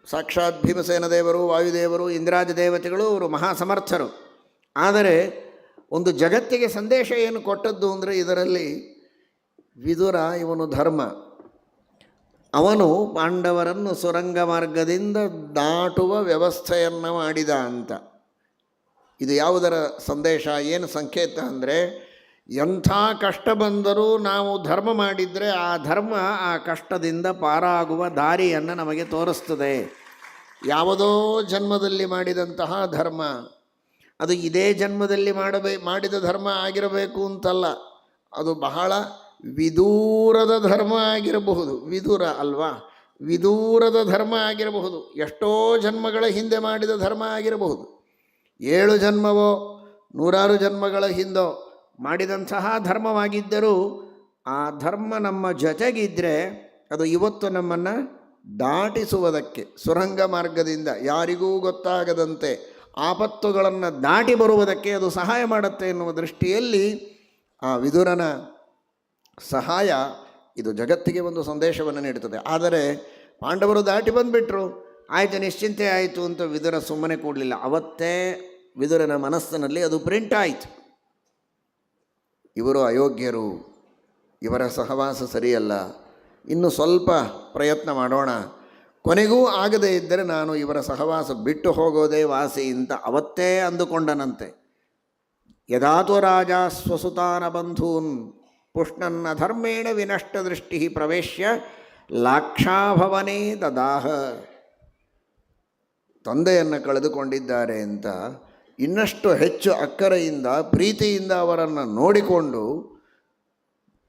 ಸಾಕ್ಷಾತ್ ಭೀಮಸೇನ ದೇವರು, ವಾಯುದೇವರು, ಇಂದ್ರಾದಿ ದೇವತೆಗಳು, ಅವರು ಮಹಾಸಮರ್ಥರು. ಆದರೆ ಒಂದು ಜಗತ್ತಿಗೆ ಸಂದೇಶ ಏನು ಕೊಟ್ಟದ್ದು ಅಂದರೆ ಇದರಲ್ಲಿ ವಿದುರ ಇವನು ಧರ್ಮ. ಅವನು ಪಾಂಡವರನ್ನು ಸುರಂಗ ಮಾರ್ಗದಿಂದ ದಾಟುವ ವ್ಯವಸ್ಥೆಯನ್ನು ಮಾಡಿದ ಅಂತ. ಇದು ಯಾವುದರ ಸಂದೇಶ, ಏನು ಸಂಕೇತ ಅಂದರೆ, ಎಂಥ ಕಷ್ಟ ಬಂದರೂ ನಾವು ಧರ್ಮ ಮಾಡಿದರೆ ಆ ಧರ್ಮ ಆ ಕಷ್ಟದಿಂದ ಪಾರಾಗುವ ದಾರಿಯನ್ನು ನಮಗೆ ತೋರಿಸ್ತದೆ. ಯಾವುದೋ ಜನ್ಮದಲ್ಲಿ ಮಾಡಿದಂತಹ ಧರ್ಮ ಅದು ಇದೇ ಜನ್ಮದಲ್ಲಿ ಮಾಡಿದ ಧರ್ಮ ಆಗಿರಬೇಕು ಅಂತಲ್ಲ, ಅದು ಬಹಳ ವಿದೂರದ ಧರ್ಮ ಆಗಿರಬಹುದು. ವಿದೂರ ಅಲ್ವಾ, ವಿದೂರದ ಧರ್ಮ ಆಗಿರಬಹುದು. ಎಷ್ಟೋ ಜನ್ಮಗಳ ಹಿಂದೆ ಮಾಡಿದ ಧರ್ಮ ಆಗಿರಬಹುದು. 7 ಜನ್ಮವೋ 100 ಜನ್ಮಗಳ ಹಿಂದೋ ಮಾಡಿದಂತಹ ಧರ್ಮವಾಗಿದ್ದರೂ ಆ ಧರ್ಮ ನಮ್ಮ ಜೊತೆಗಿದ್ದರೆ ಅದು ಇವತ್ತು ನಮ್ಮನ್ನು ದಾಟಿಸುವುದಕ್ಕೆ, ಸುರಂಗ ಮಾರ್ಗದಿಂದ ಯಾರಿಗೂ ಗೊತ್ತಾಗದಂತೆ ಆಪತ್ತುಗಳನ್ನು ದಾಟಿ ಬರುವುದಕ್ಕೆ ಅದು ಸಹಾಯ ಮಾಡುತ್ತೆ ಎನ್ನುವ ದೃಷ್ಟಿಯಲ್ಲಿ ಆ ವಿದುರನ ಸಹಾಯ ಇದು ಜಗತ್ತಿಗೆ ಒಂದು ಸಂದೇಶವನ್ನು ನೀಡುತ್ತದೆ. ಆದರೆ ಪಾಂಡವರು ದಾಟಿ ಬಂದುಬಿಟ್ರು, ಆಯಿತು ನಿಶ್ಚಿಂತೆ ಆಯಿತು ಅಂತ ವಿದುರ ಸುಮ್ಮನೆ ಕೂಡಲಿಲ್ಲ. ಅವತ್ತೇ ವಿದುರನ ಮನಸ್ಸಿನಲ್ಲಿ ಅದು ಪ್ರಿಂಟ್ ಆಯಿತು, ಇವರು ಅಯೋಗ್ಯರು, ಇವರ ಸಹವಾಸ ಸರಿಯಲ್ಲ, ಇನ್ನು ಸ್ವಲ್ಪ ಪ್ರಯತ್ನ ಮಾಡೋಣ, ಕೊನೆಗೂ ಆಗದೇ ಇದ್ದರೆ ನಾನು ಇವರ ಸಹವಾಸ ಬಿಟ್ಟು ಹೋಗೋದೇ ವಾಸಿ ಅಂತ ಅವತ್ತೇ ಅಂದುಕೊಂಡನಂತೆ. ಯದಾತು ರಾಜ ಸ್ವಸುತಾನ ಬಂಧೂನ್ ಪುಷ್ಣನ್ನ ಧರ್ಮೇಣ ವಿನಷ್ಟ ದೃಷ್ಟಿ ಪ್ರವೇಶ್ಯ ಲಾಕ್ಷಾಭವನೇ ದದಾಹ. ತಂದೆಯನ್ನು ಕಳೆದುಕೊಂಡಿದ್ದಾರೆ ಅಂತ ಇನ್ನಷ್ಟು ಹೆಚ್ಚು ಅಕ್ಕರೆಯಿಂದ ಪ್ರೀತಿಯಿಂದ ಅವರನ್ನು ನೋಡಿಕೊಂಡು,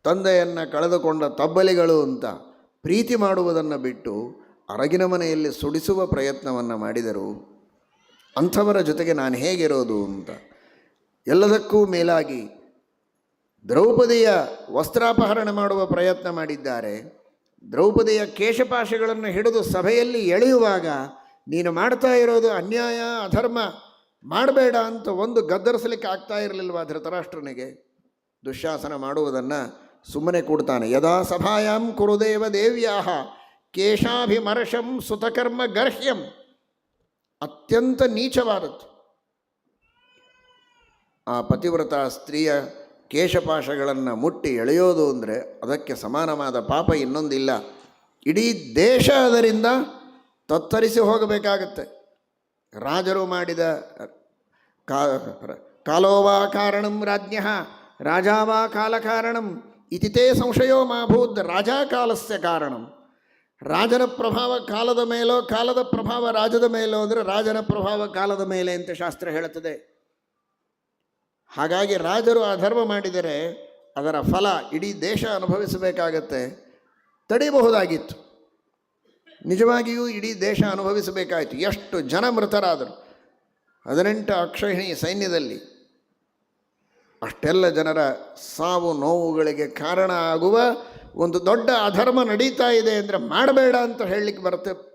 ತಂದೆಯನ್ನು ಕಳೆದುಕೊಂಡ ತಬ್ಬಲಿಗಳು ಅಂತ ಪ್ರೀತಿ ಮಾಡುವುದನ್ನು ಬಿಟ್ಟು ಅರಗಿನ ಮನೆಯಲ್ಲಿ ಸುಡಿಸುವ ಪ್ರಯತ್ನವನ್ನು ಮಾಡಿದರು. ಅಂಥವರ ಜೊತೆಗೆ ನಾನು ಹೇಗಿರೋದು ಅಂತ. ಎಲ್ಲದಕ್ಕೂ ಮೇಲಾಗಿ ದ್ರೌಪದಿಯ ವಸ್ತ್ರಾಪಹರಣ ಮಾಡುವ ಪ್ರಯತ್ನ ಮಾಡಿದ್ದಾರೆ. ದ್ರೌಪದಿಯ ಕೇಶಪಾಶಗಳನ್ನು ಹಿಡಿದು ಸಭೆಯಲ್ಲಿ ಎಳೆಯುವಾಗ ನೀನು ಮಾಡ್ತಾ ಇರೋದು ಅನ್ಯಾಯ, ಅಧರ್ಮ, ಮಾಡಬೇಡ ಅಂತ ಒಂದು ಗದ್ದರಿಸಲಿಕ್ಕೆ ಆಗ್ತಾ ಇರಲಿಲ್ವಾ ಧೃತರಾಷ್ಟ್ರನಿಗೆ? ದುಶ್ಯಾಸನ ಮಾಡುವುದನ್ನು ಸುಮ್ಮನೆ ಕೊಡ್ತಾನೆ. ಯದಾ ಸಭಾಯಾಂ ಕುರುದೇವ ದೇವ್ಯಾಹ ಕೇಶಾಭಿಮರ್ಶಂ ಸುತಕರ್ಮ ಗರ್ಹ್ಯಂ. ಅತ್ಯಂತ ನೀಚವಾದದ್ದು. ಆ ಪತಿವ್ರತ ಸ್ತ್ರೀಯ ಕೇಶಪಾಶಗಳನ್ನು ಮುಟ್ಟಿ ಎಳೆಯೋದು ಅಂದರೆ ಅದಕ್ಕೆ ಸಮಾನವಾದ ಪಾಪ ಇನ್ನೊಂದಿಲ್ಲ. ಇಡೀ ದೇಶ ಅದರಿಂದ ತತ್ತರಿಸಿ ಹೋಗಬೇಕಾಗತ್ತೆ. ರಾಜರು ಮಾಡಿದ ಕಾಲೋವಾ ಕಾರಣಂ ರಾಜ್ಞ ರಾಜಾವಾ ಕಾಲ ಕಾರಣಂ ಇತಿತೇ ಸಂಶಯೋ ಮಾಭೂತ್ ರಾಜಾ ಕಾಲಸ್ಯ ಕಾರಣಂ. ರಾಜನ ಪ್ರಭಾವ ಕಾಲದ ಮೇಲೋ, ಕಾಲದ ಪ್ರಭಾವ ರಾಜದ ಮೇಲೋ ಅಂದರೆ ರಾಜನ ಪ್ರಭಾವ ಕಾಲದ ಮೇಲೆ ಅಂತ ಶಾಸ್ತ್ರ ಹೇಳುತ್ತದೆ. ಹಾಗಾಗಿ ರಾಜರು ಆ ಧರ್ಮ ಮಾಡಿದರೆ ಅದರ ಫಲ ಇಡೀ ದೇಶ ಅನುಭವಿಸಬೇಕಾಗತ್ತೆ. ತಡೆಯಬಹುದಾಗಿತ್ತು, ನಿಜವಾಗಿಯೂ ಇಡೀ ದೇಶ ಅನುಭವಿಸಬೇಕಾಯಿತು. ಎಷ್ಟು ಜನ ಮೃತರಾದರು. 18 ಅಕ್ಷೋಹಿಣಿ ಸೈನ್ಯದಲ್ಲಿ ಅಷ್ಟೆಲ್ಲ ಜನರ ಸಾವು ನೋವುಗಳಿಗೆ ಕಾರಣ ಆಗುವ ಒಂದು ದೊಡ್ಡ ಅಧರ್ಮ ನಡೀತಾ ಇದೆ ಅಂದರೆ ಮಾಡಬೇಡ ಅಂತ ಹೇಳಲಿಕ್ಕೆ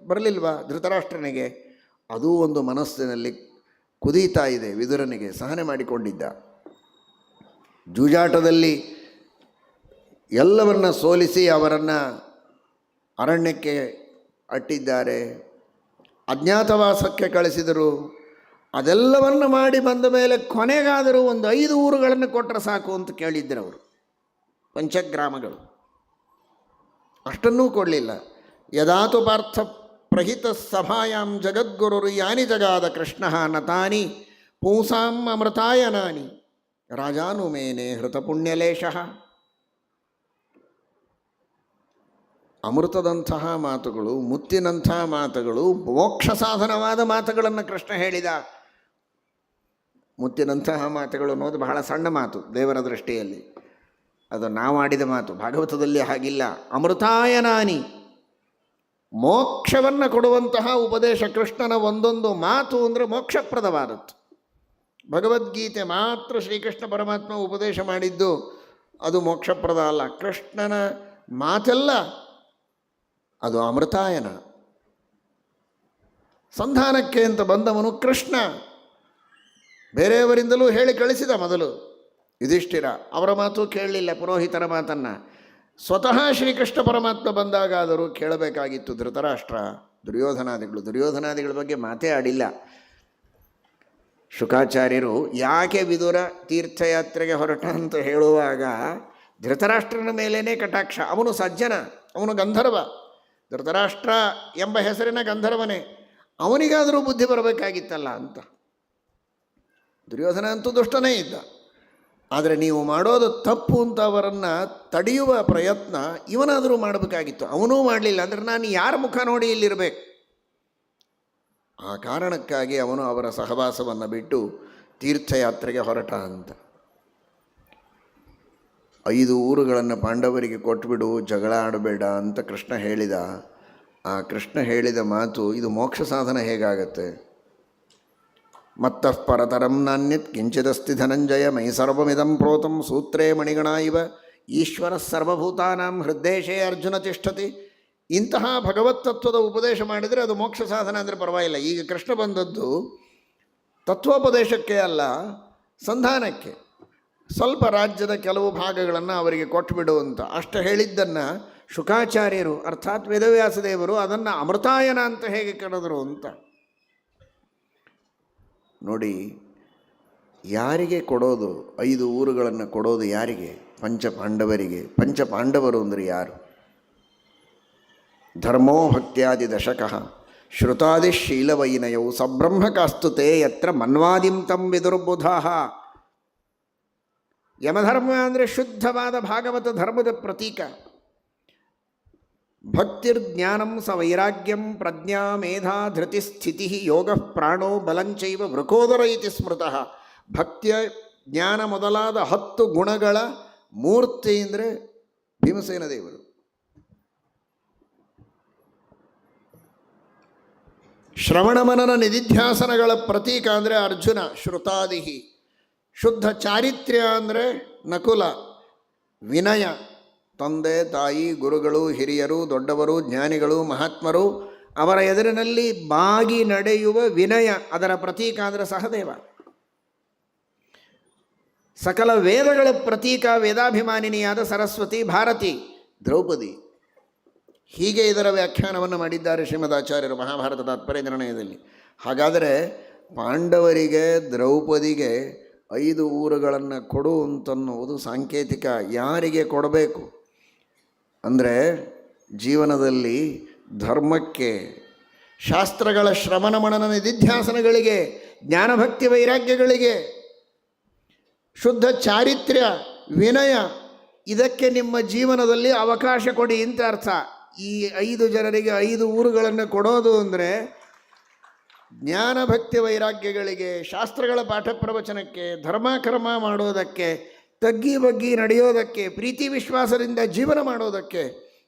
ಬರಲಿಲ್ವಾ ಧೃತರಾಷ್ಟ್ರನಿಗೆ? ಅದೂ ಒಂದು ಮನಸ್ಸಿನಲ್ಲಿ ಕುದೀತಾ ಇದೆ. ವಿದುರನಿಗೆ ಸಹನೆ ಮಾಡಿಕೊಂಡಿದ್ದ. ಜೂಜಾಟದಲ್ಲಿ ಎಲ್ಲವನ್ನ ಸೋಲಿಸಿ ಅವರನ್ನು ಅರಣ್ಯಕ್ಕೆ ಅಟ್ಟಿದ್ದಾರೆ, ಅಜ್ಞಾತವಾಸಕ್ಕೆ ಕಳಿಸಿದರು. ಅದೆಲ್ಲವನ್ನು ಮಾಡಿ ಬಂದ ಮೇಲೆ ಕೊನೆಗಾದರೂ ಒಂದು 5 ಊರುಗಳನ್ನು ಕೊಟ್ಟರೆ ಸಾಕು ಅಂತ ಕೇಳಿದ್ದರು ಅವರು, ಪಂಚಗ್ರಾಮಗಳು. ಅಷ್ಟನ್ನೂ ಕೊಡಲಿಲ್ಲ. ಯದಾತು ಪಾರ್ಥ ಪ್ರಹಿತ ಸಭಾಯಾಂ ಜಗದ್ಗುರು ಯಾನಿ ಜಗಾದ ಕೃಷ್ಣ ನತಾನಿ ಪೂಸಾಂ ಅಮೃತಾಯನಾನಿ ರಾಜಾನುಮೇನೆ ಹೃತಪುಣ್ಯಲೇಶಃ. ಅಮೃತದಂತಹ ಮಾತುಗಳು, ಮುತ್ತಿನಂಥ ಮಾತುಗಳು, ಮೋಕ್ಷ ಸಾಧನವಾದ ಮಾತುಗಳನ್ನು ಕೃಷ್ಣ ಹೇಳಿದ. ಮುತ್ತಿನಂತಹ ಮಾತುಗಳು ಅನ್ನೋದು ಬಹಳ ಸಣ್ಣ ಮಾತು ದೇವರ ದೃಷ್ಟಿಯಲ್ಲಿ, ಅದು ನಾವು ಆಡಿದ ಮಾತು. ಭಾಗವತದಲ್ಲಿ ಹಾಗಿಲ್ಲ. ಅಮೃತಾಯನಾನಿ, ಮೋಕ್ಷವನ್ನು ಕೊಡುವಂತಹ ಉಪದೇಶ. ಕೃಷ್ಣನ ಒಂದೊಂದು ಮಾತು ಅಂದರೆ ಮೋಕ್ಷಪ್ರದವಾದದ್ದು. ಭಗವದ್ಗೀತೆ ಮಾತ್ರ ಶ್ರೀಕೃಷ್ಣ ಪರಮಾತ್ಮ ಉಪದೇಶ ಮಾಡಿದ್ದು ಅದು ಮೋಕ್ಷಪ್ರದ ಅಲ್ಲ. ಕೃಷ್ಣನ ಮಾತೆಲ್ಲ ಅದು ಅಮೃತಾಯನ. ಸಂಧಾನಕ್ಕೆ ಅಂತ ಬಂದವನು ಕೃಷ್ಣ. ಬೇರೆಯವರಿಂದಲೂ ಹೇಳಿ ಕಳಿಸಿದ ಮೊದಲು ಯುಧಿಷ್ಠಿರ. ಅವರ ಮಾತು ಕೇಳಲಿಲ್ಲ, ಪುರೋಹಿತರ ಮಾತನ್ನು. ಸ್ವತಃ ಶ್ರೀಕೃಷ್ಣ ಪರಮಾತ್ಮ ಬಂದಾಗಾದರೂ ಕೇಳಬೇಕಾಗಿತ್ತು ಧೃತರಾಷ್ಟ್ರ. ದುರ್ಯೋಧನಾದಿಗಳ ಬಗ್ಗೆ ಮಾತೇ ಆಡಿಲ್ಲ. ಶುಕಾಚಾರ್ಯರು ಯಾಕೆ ವಿದುರ ತೀರ್ಥಯಾತ್ರೆಗೆ ಹೊರಟ ಅಂತ ಹೇಳುವಾಗ ಧೃತರಾಷ್ಟ್ರನ ಮೇಲೇ ಕಟಾಕ್ಷ. ಅವನು ಸಜ್ಜನ, ಅವನು ಗಂಧರ್ವ, ಧೃತರಾಷ್ಟ್ರ ಎಂಬ ಹೆಸರಿನ ಗಂಧರ್ವನೇ, ಅವನಿಗಾದರೂ ಬುದ್ಧಿ ಬರಬೇಕಾಗಿತ್ತಲ್ಲ ಅಂತ. ದುರ್ಯೋಧನ ಅಂತೂ ದುಷ್ಟನೇ ಇದ್ದ, ಆದರೆ ನೀವು ಮಾಡೋದು ತಪ್ಪು ಅಂತ ಅವರನ್ನು ತಡೆಯುವ ಪ್ರಯತ್ನ ಇವನಾದರೂ ಮಾಡಬೇಕಾಗಿತ್ತು. ಅವನೂ ಮಾಡಲಿಲ್ಲ. ಅಂದರೆ ನಾನು ಯಾರ ಮುಖ ನೋಡಿ ಇಲ್ಲಿರಬೇಕು? ಆ ಕಾರಣಕ್ಕಾಗಿ ಅವನು ಅವರ ಸಹವಾಸವನ್ನು ಬಿಟ್ಟು ತೀರ್ಥಯಾತ್ರೆಗೆ ಹೊರಟ ಅಂತ. 5 ಊರುಗಳನ್ನು ಪಾಂಡವರಿಗೆ ಕೊಟ್ಟುಬಿಡು, ಜಗಳ ಆಡಬೇಡ ಅಂತ ಕೃಷ್ಣ ಹೇಳಿದ. ಆ ಕೃಷ್ಣ ಹೇಳಿದ ಮಾತು ಇದು ಮೋಕ್ಷ ಸಾಧನ ಹೇಗಾಗತ್ತೆ? ಮತ್ತಃ ಪರತರಂ ನಾನ್ಯತ್ ಕಿಂಚಿದಸ್ತಿ ಧನಂಜಯ ಮೈ ಸರ್ವಮಿದಂ ಪ್ರೋತಂ ಸೂತ್ರೇ ಮಣಿಗಣ ಇವ ಈಶ್ವರ ಸರ್ವಭೂತಾನಾಂ ಹೃದ್ದೇಶೇ ಅರ್ಜುನ ತಿಷ್ಠತಿ. ಇಂತಹ ಭಗವತ್ತತ್ವದ ಉಪದೇಶ ಮಾಡಿದರೆ ಅದು ಮೋಕ್ಷ ಸಾಧನ ಅಂದರೆ ಪರವಾಗಿಲ್ಲ. ಈಗ ಕೃಷ್ಣ ಬಂದದ್ದು ತತ್ವೋಪದೇಶಕ್ಕೆ ಅಲ್ಲ, ಸಂಧಾನಕ್ಕೆ. ಸ್ವಲ್ಪ ರಾಜ್ಯದ ಕೆಲವು ಭಾಗಗಳನ್ನು ಅವರಿಗೆ ಕೊಟ್ಟುಬಿಡು ಅಂತ ಅಷ್ಟು ಹೇಳಿದ್ದನ್ನು ಶುಕಾಚಾರ್ಯರು ಅರ್ಥಾತ್ ವೇದವ್ಯಾಸದೇವರು ಅದನ್ನು ಅಮೃತಾಯನ ಅಂತ ಹೇಗೆ ಕರೆದರು ಅಂತ ನೋಡಿ. ಯಾರಿಗೆ ಕೊಡೋದು? 5 ಊರುಗಳನ್ನು ಕೊಡೋದು ಯಾರಿಗೆ? ಪಂಚಪಾಂಡವರಿಗೆ. ಪಂಚಪಾಂಡವರು ಅಂದರೆ ಯಾರು? ಧರ್ಮೋ ಭಕ್ತ್ಯಾದಿ ದಶಕಃ ಶ್ರುತಾದಿಶೀಲವೈನಯೌ ಸಬ್ರಹ್ಮಕಾಸ್ತುತೆ ಯತ್ರ ಮನ್ವಾದಿಂ ತಂ ವಿದುರ್ಬುಧಃ. ಯಮಧರ್ಮ ಅಂದರೆ ಶುದ್ಧವಾದ ಭಾಗವತ ಧರ್ಮದ ಪ್ರತೀಕ. ಭಕ್ತಿರ್ಜ್ಞಾನಂ ಸ ವೈರಾಗ್ಯಂ ಪ್ರಜ್ಞಾ ಮೇಧಾ ಧೃತಿ ಸ್ಥಿತಿ ಯೋಗ ಪ್ರಾಣೋ ಬಲಂಚೈವ ವೃಕೋದರ ಇತಿ ಸ್ಮೃತಃ. ಭಕ್ತಿಯ ಜ್ಞಾನ ಮೊದಲಾದ 10 ಗುಣಗಳ ಮೂರ್ತಿ ಅಂದರೆ ಭೀಮಸೇನ ದೇವರು. ಶ್ರವಣ ಮನನ ನಿಧಿಧ್ಯಾಸನಗಳ ಪ್ರತೀಕ ಅಂದರೆ ಅರ್ಜುನ ಶ್ರುತಾದಿಹಿ. ಶುದ್ಧ ಚಾರಿತ್ರ್ಯ ಅಂದರೆ ನಕುಲ. ವಿನಯ ತಂದೆ ತಾಯಿ ಗುರುಗಳು ಹಿರಿಯರು ದೊಡ್ಡವರು ಜ್ಞಾನಿಗಳು ಮಹಾತ್ಮರು ಅವರ ಎದುರಿನಲ್ಲಿ ಬಾಗಿ ನಡೆಯುವ ವಿನಯ ಅದರ ಪ್ರತೀಕ ಅಂದರೆ ಸಹದೇವ. ಸಕಲ ವೇದಗಳ ಪ್ರತೀಕ ವೇದಾಭಿಮಾನಿನಿಯಾದ ಸರಸ್ವತಿ ಭಾರತಿ ದ್ರೌಪದಿ. ಹೀಗೆ ಇದರ ವ್ಯಾಖ್ಯಾನವನ್ನು ಮಾಡಿದ್ದಾರೆ ಶ್ರೀಮದಾಚಾರ್ಯರು ಮಹಾಭಾರತ ತಾತ್ಪರ್ಯ ನಿರ್ಣಯದಲ್ಲಿ. ಹಾಗಾದರೆ ಪಾಂಡವರಿಗೆ ದ್ರೌಪದಿಗೆ 5 ಊರುಗಳನ್ನು ಕೊಡು ಅಂತನ್ನುವುದು ಸಾಂಕೇತಿಕ. ಯಾರಿಗೆ ಕೊಡಬೇಕು ಅಂದರೆ ಜೀವನದಲ್ಲಿ ಧರ್ಮಕ್ಕೆ, ಶಾಸ್ತ್ರಗಳ ಶ್ರವಣ ಮನನ ನಿಧಿಧ್ಯಾಸನಗಳಿಗೆ, ಜ್ಞಾನಭಕ್ತಿ ವೈರಾಗ್ಯಗಳಿಗೆ, ಶುದ್ಧ ಚಾರಿತ್ರ್ಯ ವಿನಯ, ಇದಕ್ಕೆ ನಿಮ್ಮ ಜೀವನದಲ್ಲಿ ಅವಕಾಶ ಕೊಡಿ ಅಂತ ಅರ್ಥ. ಈ 5 ಜನರಿಗೆ 5 ಊರುಗಳನ್ನು ಕೊಡೋದು ಅಂದರೆ ಜ್ಞಾನ ಭಕ್ತಿ ವೈರಾಗ್ಯಗಳಿಗೆ, ಶಾಸ್ತ್ರಗಳ ಪಾಠ ಪ್ರವಚನಕ್ಕೆ, ಧರ್ಮಕರ್ಮ ಮಾಡೋದಕ್ಕೆ, ತಗ್ಗಿ ಬಗ್ಗಿ ನಡೆಯೋದಕ್ಕೆ, ಪ್ರೀತಿ ವಿಶ್ವಾಸದಿಂದ ಜೀವನ ಮಾಡೋದಕ್ಕೆ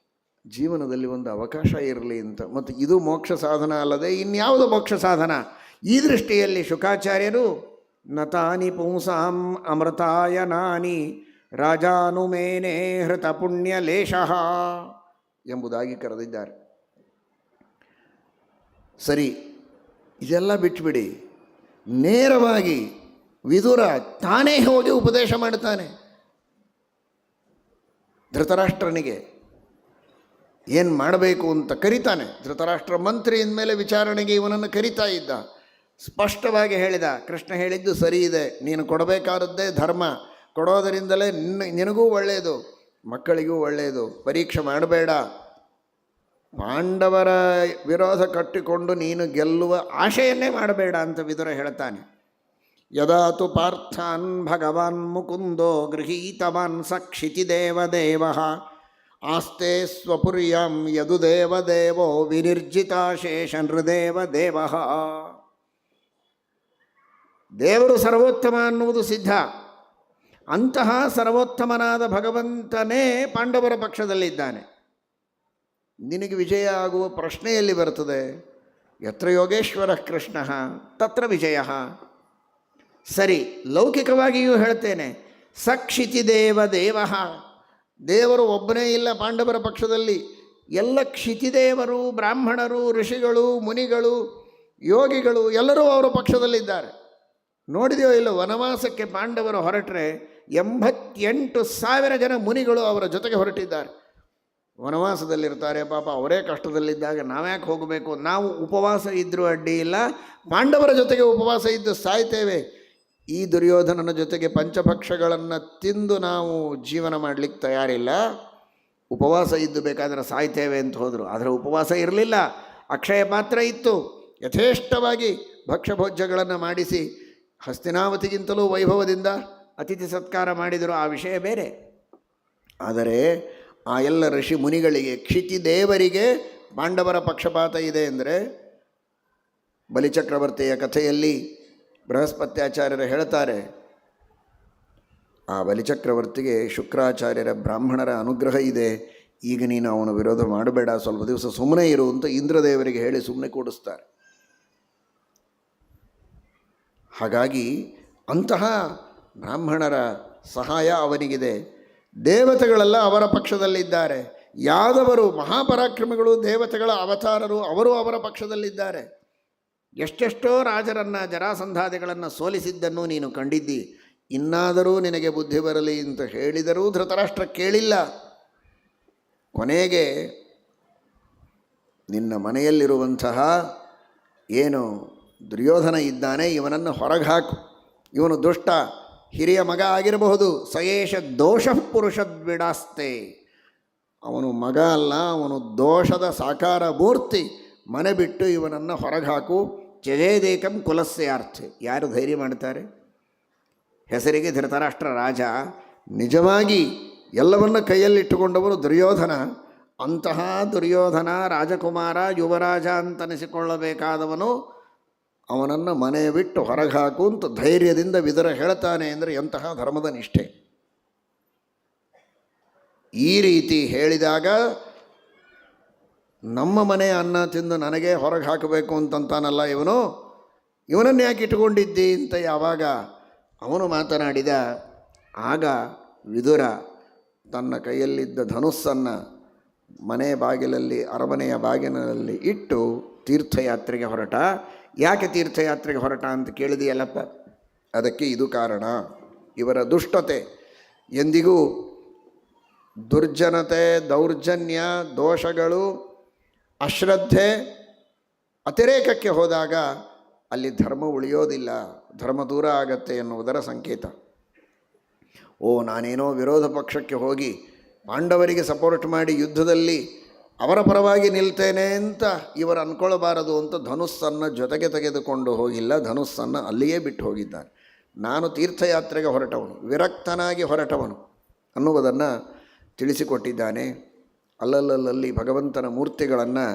ಜೀವನದಲ್ಲಿ ಒಂದು ಅವಕಾಶ ಇರಲಿ ಅಂತ. ಮತ್ತು ಇದು ಮೋಕ್ಷ ಸಾಧನ ಅಲ್ಲದೆ ಇನ್ಯಾವುದು ಮೋಕ್ಷ ಸಾಧನ? ಈ ದೃಷ್ಟಿಯಲ್ಲಿ ಶುಕಾಚಾರ್ಯರು ನತಾನಿ ಪುಂಸಾಂ ಅಮೃತಾಯನಾನಿ ರಾಜಾನುಮೇನೆ ಹೃತ ಪುಣ್ಯ ಲೇಷಃ ಎಂಬುದಾಗಿ ಕರೆದಿದ್ದಾರೆ. ಸರಿ, ಇದೆಲ್ಲ ಬಿಟ್ಬಿಡಿ. ನೇರವಾಗಿ ವಿದುರ ತಾನೇ ಹೋಗಿ ಉಪದೇಶ ಮಾಡ್ತಾನೆ ಧೃತರಾಷ್ಟ್ರನಿಗೆ. ಏನು ಮಾಡಬೇಕು ಅಂತ ಕರಿತಾನೆ. ಧೃತರಾಷ್ಟ್ರ ಮಂತ್ರಿ ಅಂದಮೇಲೆ ವಿಚಾರಣೆಗೆ ಇವನನ್ನು ಕರಿತಾ ಇದ್ದ. ಸ್ಪಷ್ಟವಾಗಿ ಹೇಳಿದ, ಕೃಷ್ಣ ಹೇಳಿದ್ದು ಸರಿ ಇದೆ, ನೀನು ಕೊಡಬೇಕಾದದ್ದೇ ಧರ್ಮ, ಕೊಡೋದರಿಂದಲೇ ನಿನಗೂ ಒಳ್ಳೆಯದು, ಮಕ್ಕಳಿಗೂ ಒಳ್ಳೆಯದು, ಪರೀಕ್ಷೆ ಮಾಡಬೇಡ, ಪಾಂಡವರ ವಿರೋಧ ಕಟ್ಟಿಕೊಂಡು ನೀನು ಗೆಲ್ಲುವ ಆಶೆಯನ್ನೇ ಮಾಡಬೇಡ ಅಂತ ವಿದುರ ಹೇಳ್ತಾನೆ. ಯದಾ ತು ಪಾರ್ಥಾನ್ ಭಗವಾನ್ ಮುಕುಂದೋ ಗೃಹೀತವಾನ್ ಸ ಕ್ಷಿತಿದೇವದೇವಃ ಆಸ್ತೆ ಸ್ವಪುರ್ಯಾಂ ಯದು ದೇವದೇವೋ ವಿನಿರ್ಜಿತಾಶೇಷ ನೃದೇವದೇವಃ. ದೇವರು ಸರ್ವೋತ್ತಮ ಅನ್ನುವುದು ಸಿದ್ಧ. ಅಂತಹ ಸರ್ವೋತ್ತಮನಾದ ಭಗವಂತನೇ ಪಾಂಡವರ ಪಕ್ಷದಲ್ಲಿದ್ದಾನೆ. ನಿನಗೆ ವಿಜಯ ಆಗುವ ಪ್ರಶ್ನೆಯಲ್ಲಿ ಬರ್ತದೆ. ಯತ್ರ ಯೋಗೇಶ್ವರ ಕೃಷ್ಣ ತತ್ರ ವಿಜಯ. ಸರಿ, ಲೌಕಿಕವಾಗಿಯೂ ಹೇಳ್ತೇನೆ, ಸಕ್ಷಿತಿದೇವ ದೇವ. ದೇವರು ಒಬ್ಬನೇ ಇಲ್ಲ ಪಾಂಡವರ ಪಕ್ಷದಲ್ಲಿ. ಎಲ್ಲ ಕ್ಷಿತಿದೇವರು, ಬ್ರಾಹ್ಮಣರು, ಋಷಿಗಳು, ಮುನಿಗಳು, ಯೋಗಿಗಳು ಎಲ್ಲರೂ ಅವರ ಪಕ್ಷದಲ್ಲಿದ್ದಾರೆ. ನೋಡಿದೆಯೋ ಇಲ್ಲ, ವನವಾಸಕ್ಕೆ ಪಾಂಡವರು ಹೊರಟ್ರೆ 88,000 ಜನ ಮುನಿಗಳು ಅವರ ಜೊತೆಗೆ ಹೊರಟಿದ್ದಾರೆ. ವನವಾಸದಲ್ಲಿರ್ತಾರೆ ಪಾಪ, ಅವರೇ ಕಷ್ಟದಲ್ಲಿದ್ದಾಗ ನಾವ್ಯಾಕೆ ಹೋಗಬೇಕು? ನಾವು ಉಪವಾಸ ಇದ್ದರೂ ಅಡ್ಡಿ ಇಲ್ಲ, ಪಾಂಡವರ ಜೊತೆಗೆ ಉಪವಾಸ ಇದ್ದು ಸಾಯ್ತೇವೆ. ಈ ದುರ್ಯೋಧನನ ಜೊತೆಗೆ ಪಂಚಭಕ್ಷಗಳನ್ನು ತಿಂದು ನಾವು ಜೀವನ ಮಾಡಲಿಕ್ಕೆ ತಯಾರಿಲ್ಲ. ಉಪವಾಸ ಇದ್ದು ಬೇಕಾದರೆ ಸಾಯ್ತೇವೆ ಅಂತ ಹೋದರು. ಆದರೆ ಉಪವಾಸ ಇರಲಿಲ್ಲ, ಅಕ್ಷಯ ಪಾತ್ರ ಇತ್ತು. ಯಥೇಷ್ಟವಾಗಿ ಭಕ್ಷ್ಯಭೋಜ್ಯಗಳನ್ನು ಮಾಡಿಸಿ ಹಸ್ತಿನಾವತಿಗಿಂತಲೂ ವೈಭವದಿಂದ ಅತಿಥಿ ಸತ್ಕಾರ ಮಾಡಿದರು. ಆ ವಿಷಯ ಬೇರೆ. ಆದರೆ ಆ ಎಲ್ಲ ಋಷಿ ಮುನಿಗಳಿಗೆ, ಕ್ಷಿತಿದೇವರಿಗೆ ಪಾಂಡವರ ಪಕ್ಷಪಾತ ಇದೆ ಅಂದರೆ, ಬಲಿಚಕ್ರವರ್ತಿಯ ಕಥೆಯಲ್ಲಿ ಬೃಹಸ್ಪತ್ಯಾಚಾರ್ಯರು ಹೇಳ್ತಾರೆ, ಆ ಬಲಿಚಕ್ರವರ್ತಿಗೆ ಶುಕ್ರಾಚಾರ್ಯರ ಬ್ರಾಹ್ಮಣರ ಅನುಗ್ರಹ ಇದೆ, ಈಗ ನೀನು ಅವನ ವಿರೋಧ ಮಾಡಬೇಡ, ಸ್ವಲ್ಪ ದಿವಸ ಸುಮ್ಮನೆ ಇರು ಅಂತ ಇಂದ್ರದೇವರಿಗೆ ಹೇಳಿ ಸುಮ್ಮನೆ ಕೂಡಿಸ್ತಾರೆ. ಹಾಗಾಗಿ ಅಂತಹ ಬ್ರಾಹ್ಮಣರ ಸಹಾಯ ಅವನಿಗಿದೆ. ದೇವತೆಗಳೆಲ್ಲ ಅವರ ಪಕ್ಷದಲ್ಲಿದ್ದಾರೆ. ಯಾದವರು ಮಹಾಪರಾಕ್ರಮಿಗಳು, ದೇವತೆಗಳ ಅವತಾರರು, ಅವರು ಅವರ ಪಕ್ಷದಲ್ಲಿದ್ದಾರೆ. ಎಷ್ಟೆಷ್ಟೋ ರಾಜರನ್ನು, ಜರಾಸಂಧಾದಿಗಳನ್ನು ಸೋಲಿಸಿದ್ದನ್ನು ನೀನು ಕಂಡಿದ್ದಿ. ಇನ್ನಾದರೂ ನಿನಗೆ ಬುದ್ಧಿ ಬರಲಿ ಅಂತ ಹೇಳಿದರೂ ಧೃತರಾಷ್ಟ್ರ ಕೇಳಿಲ್ಲ. ಕೊನೆಗೆ ನಿನ್ನ ಮನೆಯಲ್ಲಿರುವಂತಹ ಏನು ದುರ್ಯೋಧನ ಇದ್ದಾನೆ, ಇವನನ್ನು ಹೊರಗೆ ಹಾಕು. ಇವನು ದುಷ್ಟ, ಹಿರಿಯ ಮಗ ಆಗಿರಬಹುದು. ಸಯೇಷ ದೋಷ ಪುರುಷದ್ವಿಡಾಸ್ತೆ. ಅವನು ಮಗ ಅಲ್ಲ, ಅವನು ದೋಷದ ಸಾಕಾರ ಮೂರ್ತಿ. ಮನೆ ಬಿಟ್ಟು ಇವನನ್ನು ಹೊರಗೆ ಹಾಕು. ತ್ಯಜೇದೇಕಂ ಕುಲಸ್ಯಾರ್ಥೆ. ಯಾರು ಧೈರ್ಯ ಮಾಡ್ತಾರೆ? ಹೆಸರಿಗೆ ಧೃತರಾಷ್ಟ್ರ ರಾಜ, ನಿಜವಾಗಿ ಎಲ್ಲವನ್ನ ಕೈಯಲ್ಲಿಟ್ಟುಕೊಂಡವರು ದುರ್ಯೋಧನ. ಅಂತಹ ದುರ್ಯೋಧನ ರಾಜಕುಮಾರ, ಯುವರಾಜ ಅಂತನಿಸಿಕೊಳ್ಳಬೇಕಾದವನು ಅವನನ್ನು ಮನೆ ಬಿಟ್ಟು ಹೊರಗೆ ಹಾಕು ಅಂತ ಧೈರ್ಯದಿಂದ ವಿದುರ ಹೇಳ್ತಾನೆ ಅಂದರೆ ಎಂತಹ ಧರ್ಮದ ನಿಷ್ಠೆ. ಈ ರೀತಿ ಹೇಳಿದಾಗ ನಮ್ಮ ಮನೆ ಅನ್ನ ತಿಂದು ನನಗೆ ಹೊರಗೆ ಹಾಕಬೇಕು ಅಂತಂತಾನಲ್ಲ ಇವನು, ಇವನನ್ನು ಯಾಕೆ ಇಟ್ಕೊಂಡಿದ್ದಿ ಅಂತ ಯಾವಾಗ ಅವನು ಮಾತನಾಡಿದ, ಆಗ ವಿದುರ ತನ್ನ ಕೈಯಲ್ಲಿದ್ದ ಧನುಸ್ಸನ್ನು ಮನೆ ಬಾಗಿಲಲ್ಲಿ, ಅರಮನೆಯ ಬಾಗಿಲಿನಲ್ಲಿ ಇಟ್ಟು ತೀರ್ಥಯಾತ್ರೆಗೆ ಹೊರಟ. ಯಾಕೆ ತೀರ್ಥಯಾತ್ರೆಗೆ ಹೊರಟ ಅಂತ ಕೇಳಿದೆಯಲ್ಲಪ್ಪ, ಅದಕ್ಕೆ ಇದು ಕಾರಣ. ಇವರ ದುಷ್ಟತೆ ಎಂದಿಗೂ ದುರ್ಜನತೆ, ದೌರ್ಜನ್ಯ, ದೋಷಗಳು, ಅಶ್ರದ್ಧೆ, ಅತಿರೇಕಕ್ಕೆ ಹೋದಾಗ ಅಲ್ಲಿ ಧರ್ಮ ಉಳಿಯೋದಿಲ್ಲ, ಧರ್ಮ ದೂರ ಆಗತ್ತೆ ಎನ್ನುವುದರ ಸಂಕೇತ. ನಾನೇನೋ ವಿರೋಧ ಪಕ್ಷಕ್ಕೆ ಹೋಗಿ ಪಾಂಡವರಿಗೆ ಸಪೋರ್ಟ್ ಮಾಡಿ ಯುದ್ಧದಲ್ಲಿ ಅವರ ಪರವಾಗಿ ನಿಲ್ತೇನೆ ಅಂತ ಇವರು ಅಂದ್ಕೊಳ್ಬಾರದು ಅಂತ ಧನುಸ್ಸನ್ನು ಜೊತೆಗೆ ತೆಗೆದುಕೊಂಡು ಹೋಗಿಲ್ಲ, ಧನುಸ್ಸನ್ನು ಅಲ್ಲಿಯೇ ಬಿಟ್ಟು ಹೋಗಿದ್ದಾನೆ. ನಾನು ತೀರ್ಥಯಾತ್ರೆಗೆ ಹೊರಟವನು, ವಿರಕ್ತನಾಗಿ ಹೊರಟವನು ಅನ್ನುವುದನ್ನು ತಿಳಿಸಿಕೊಟ್ಟಿದ್ದಾನೆ. ಅಲ್ಲಲ್ಲಲ್ಲಿ ಭಗವಂತನ ಮೂರ್ತಿಗಳನ್ನು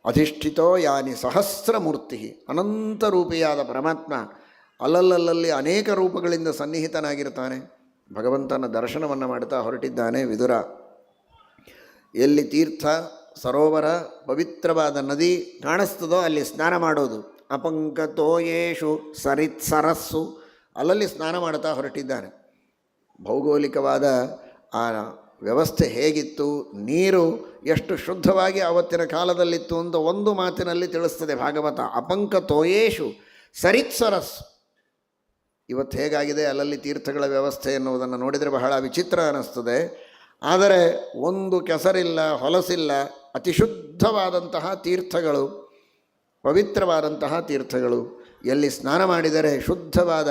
ಅಧಿಷ್ಠಿತೋ ಯಾನಿ ಸಹಸ್ರ ಮೂರ್ತಿ, ಅನಂತ ರೂಪಿಯಾದ ಪರಮಾತ್ಮ ಅಲ್ಲಲ್ಲಲ್ಲಿ ಅನೇಕ ರೂಪಗಳಿಂದ ಸನ್ನಿಹಿತನಾಗಿರ್ತಾನೆ. ಭಗವಂತನ ದರ್ಶನವನ್ನು ಮಾಡ್ತಾ ಹೊರಟಿದ್ದಾನೆ ವಿದುರ. ಎಲ್ಲಿ ತೀರ್ಥ, ಸರೋವರ, ಪವಿತ್ರವಾದ ನದಿ ಕಾಣಿಸ್ತದೋ ಅಲ್ಲಿ ಸ್ನಾನ ಮಾಡೋದು. ಅಪಂಕತೋಯೇಷು ಸರಿತ್ಸರಸ್ಸು, ಅಲ್ಲಲ್ಲಿ ಸ್ನಾನ ಮಾಡ್ತಾ ಹೊರಟಿದ್ದಾನೆ. ಭೌಗೋಳಿಕವಾದ ಆ ವ್ಯವಸ್ಥೆ ಹೇಗಿತ್ತು, ನೀರು ಎಷ್ಟು ಶುದ್ಧವಾಗಿ ಆವತ್ತಿನ ಕಾಲದಲ್ಲಿತ್ತು ಅಂತ ಒಂದು ಮಾತಿನಲ್ಲಿ ತಿಳಿಸ್ತದೆ ಭಾಗವತ. ಅಪಂಕತೋಯೇಷು ಸರಿತ್ಸರಸ್ಸು. ಇವತ್ತು ಹೇಗಾಗಿದೆ ಅಲ್ಲಲ್ಲಿ ತೀರ್ಥಗಳ ವ್ಯವಸ್ಥೆ ಎನ್ನುವುದನ್ನು ನೋಡಿದರೆ ಬಹಳ ವಿಚಿತ್ರ ಅನ್ನಿಸ್ತದೆ. ಆದರೆ ಒಂದು ಕೆಸರಿಲ್ಲ, ಹೊಲಸಿಲ್ಲ, ಅತಿಶುದ್ಧವಾದಂತಹ ತೀರ್ಥಗಳು, ಪವಿತ್ರವಾದಂತಹ ತೀರ್ಥಗಳು. ಎಲ್ಲಿ ಸ್ನಾನ ಮಾಡಿದರೆ ಶುದ್ಧವಾದ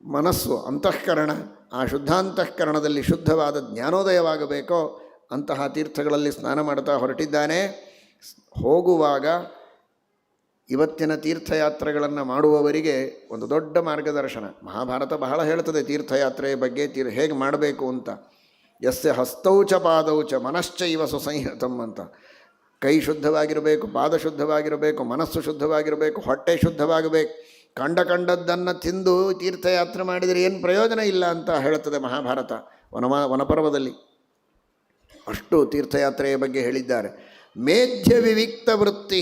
ಮನಸ್ಸು, ಅಂತಃಕರಣ, ಆ ಶುದ್ಧಾಂತಃಕರಣದಲ್ಲಿ ಶುದ್ಧವಾದ ಜ್ಞಾನೋದಯವಾಗಬೇಕೋ ಅಂತಹ ತೀರ್ಥಗಳಲ್ಲಿ ಸ್ನಾನ ಮಾಡ್ತಾ ಹೊರಟಿದ್ದಾನೆ. ಹೋಗುವಾಗ ಇವತ್ತಿನ ತೀರ್ಥಯಾತ್ರೆಗಳನ್ನು ಮಾಡುವವರಿಗೆ ಒಂದು ದೊಡ್ಡ ಮಾರ್ಗದರ್ಶನ. ಮಹಾಭಾರತ ಬಹಳ ಹೇಳ್ತದೆ ತೀರ್ಥಯಾತ್ರೆಯ ಬಗ್ಗೆ, ಹೇಗೆ ಮಾಡಬೇಕು ಅಂತ. ಯಸ್ಯ ಹಸ್ತೌಚ ಪಾದೌಚ ಮನಶ್ಚೈವ ಸುಸಂಹೃತಂ ಅಂತ. ಕೈ ಶುದ್ಧವಾಗಿರಬೇಕು, ಪಾದ ಶುದ್ಧವಾಗಿರಬೇಕು, ಮನಸ್ಸು ಶುದ್ಧವಾಗಿರಬೇಕು, ಹೊಟ್ಟೆ ಶುದ್ಧವಾಗಬೇಕು. ಕಂಡದ್ದನ್ನು ತಿಂದು ತೀರ್ಥಯಾತ್ರೆ ಮಾಡಿದರೆ ಏನು ಪ್ರಯೋಜನ ಇಲ್ಲ ಅಂತ ಹೇಳುತ್ತದೆ ಮಹಾಭಾರತ ವನಪರ್ವದಲ್ಲಿ. ಅಷ್ಟು ತೀರ್ಥಯಾತ್ರೆಯ ಬಗ್ಗೆ ಹೇಳಿದ್ದಾರೆ. ಮೇಧ್ಯ ವಿವಿಕ್ತ ವೃತ್ತಿ,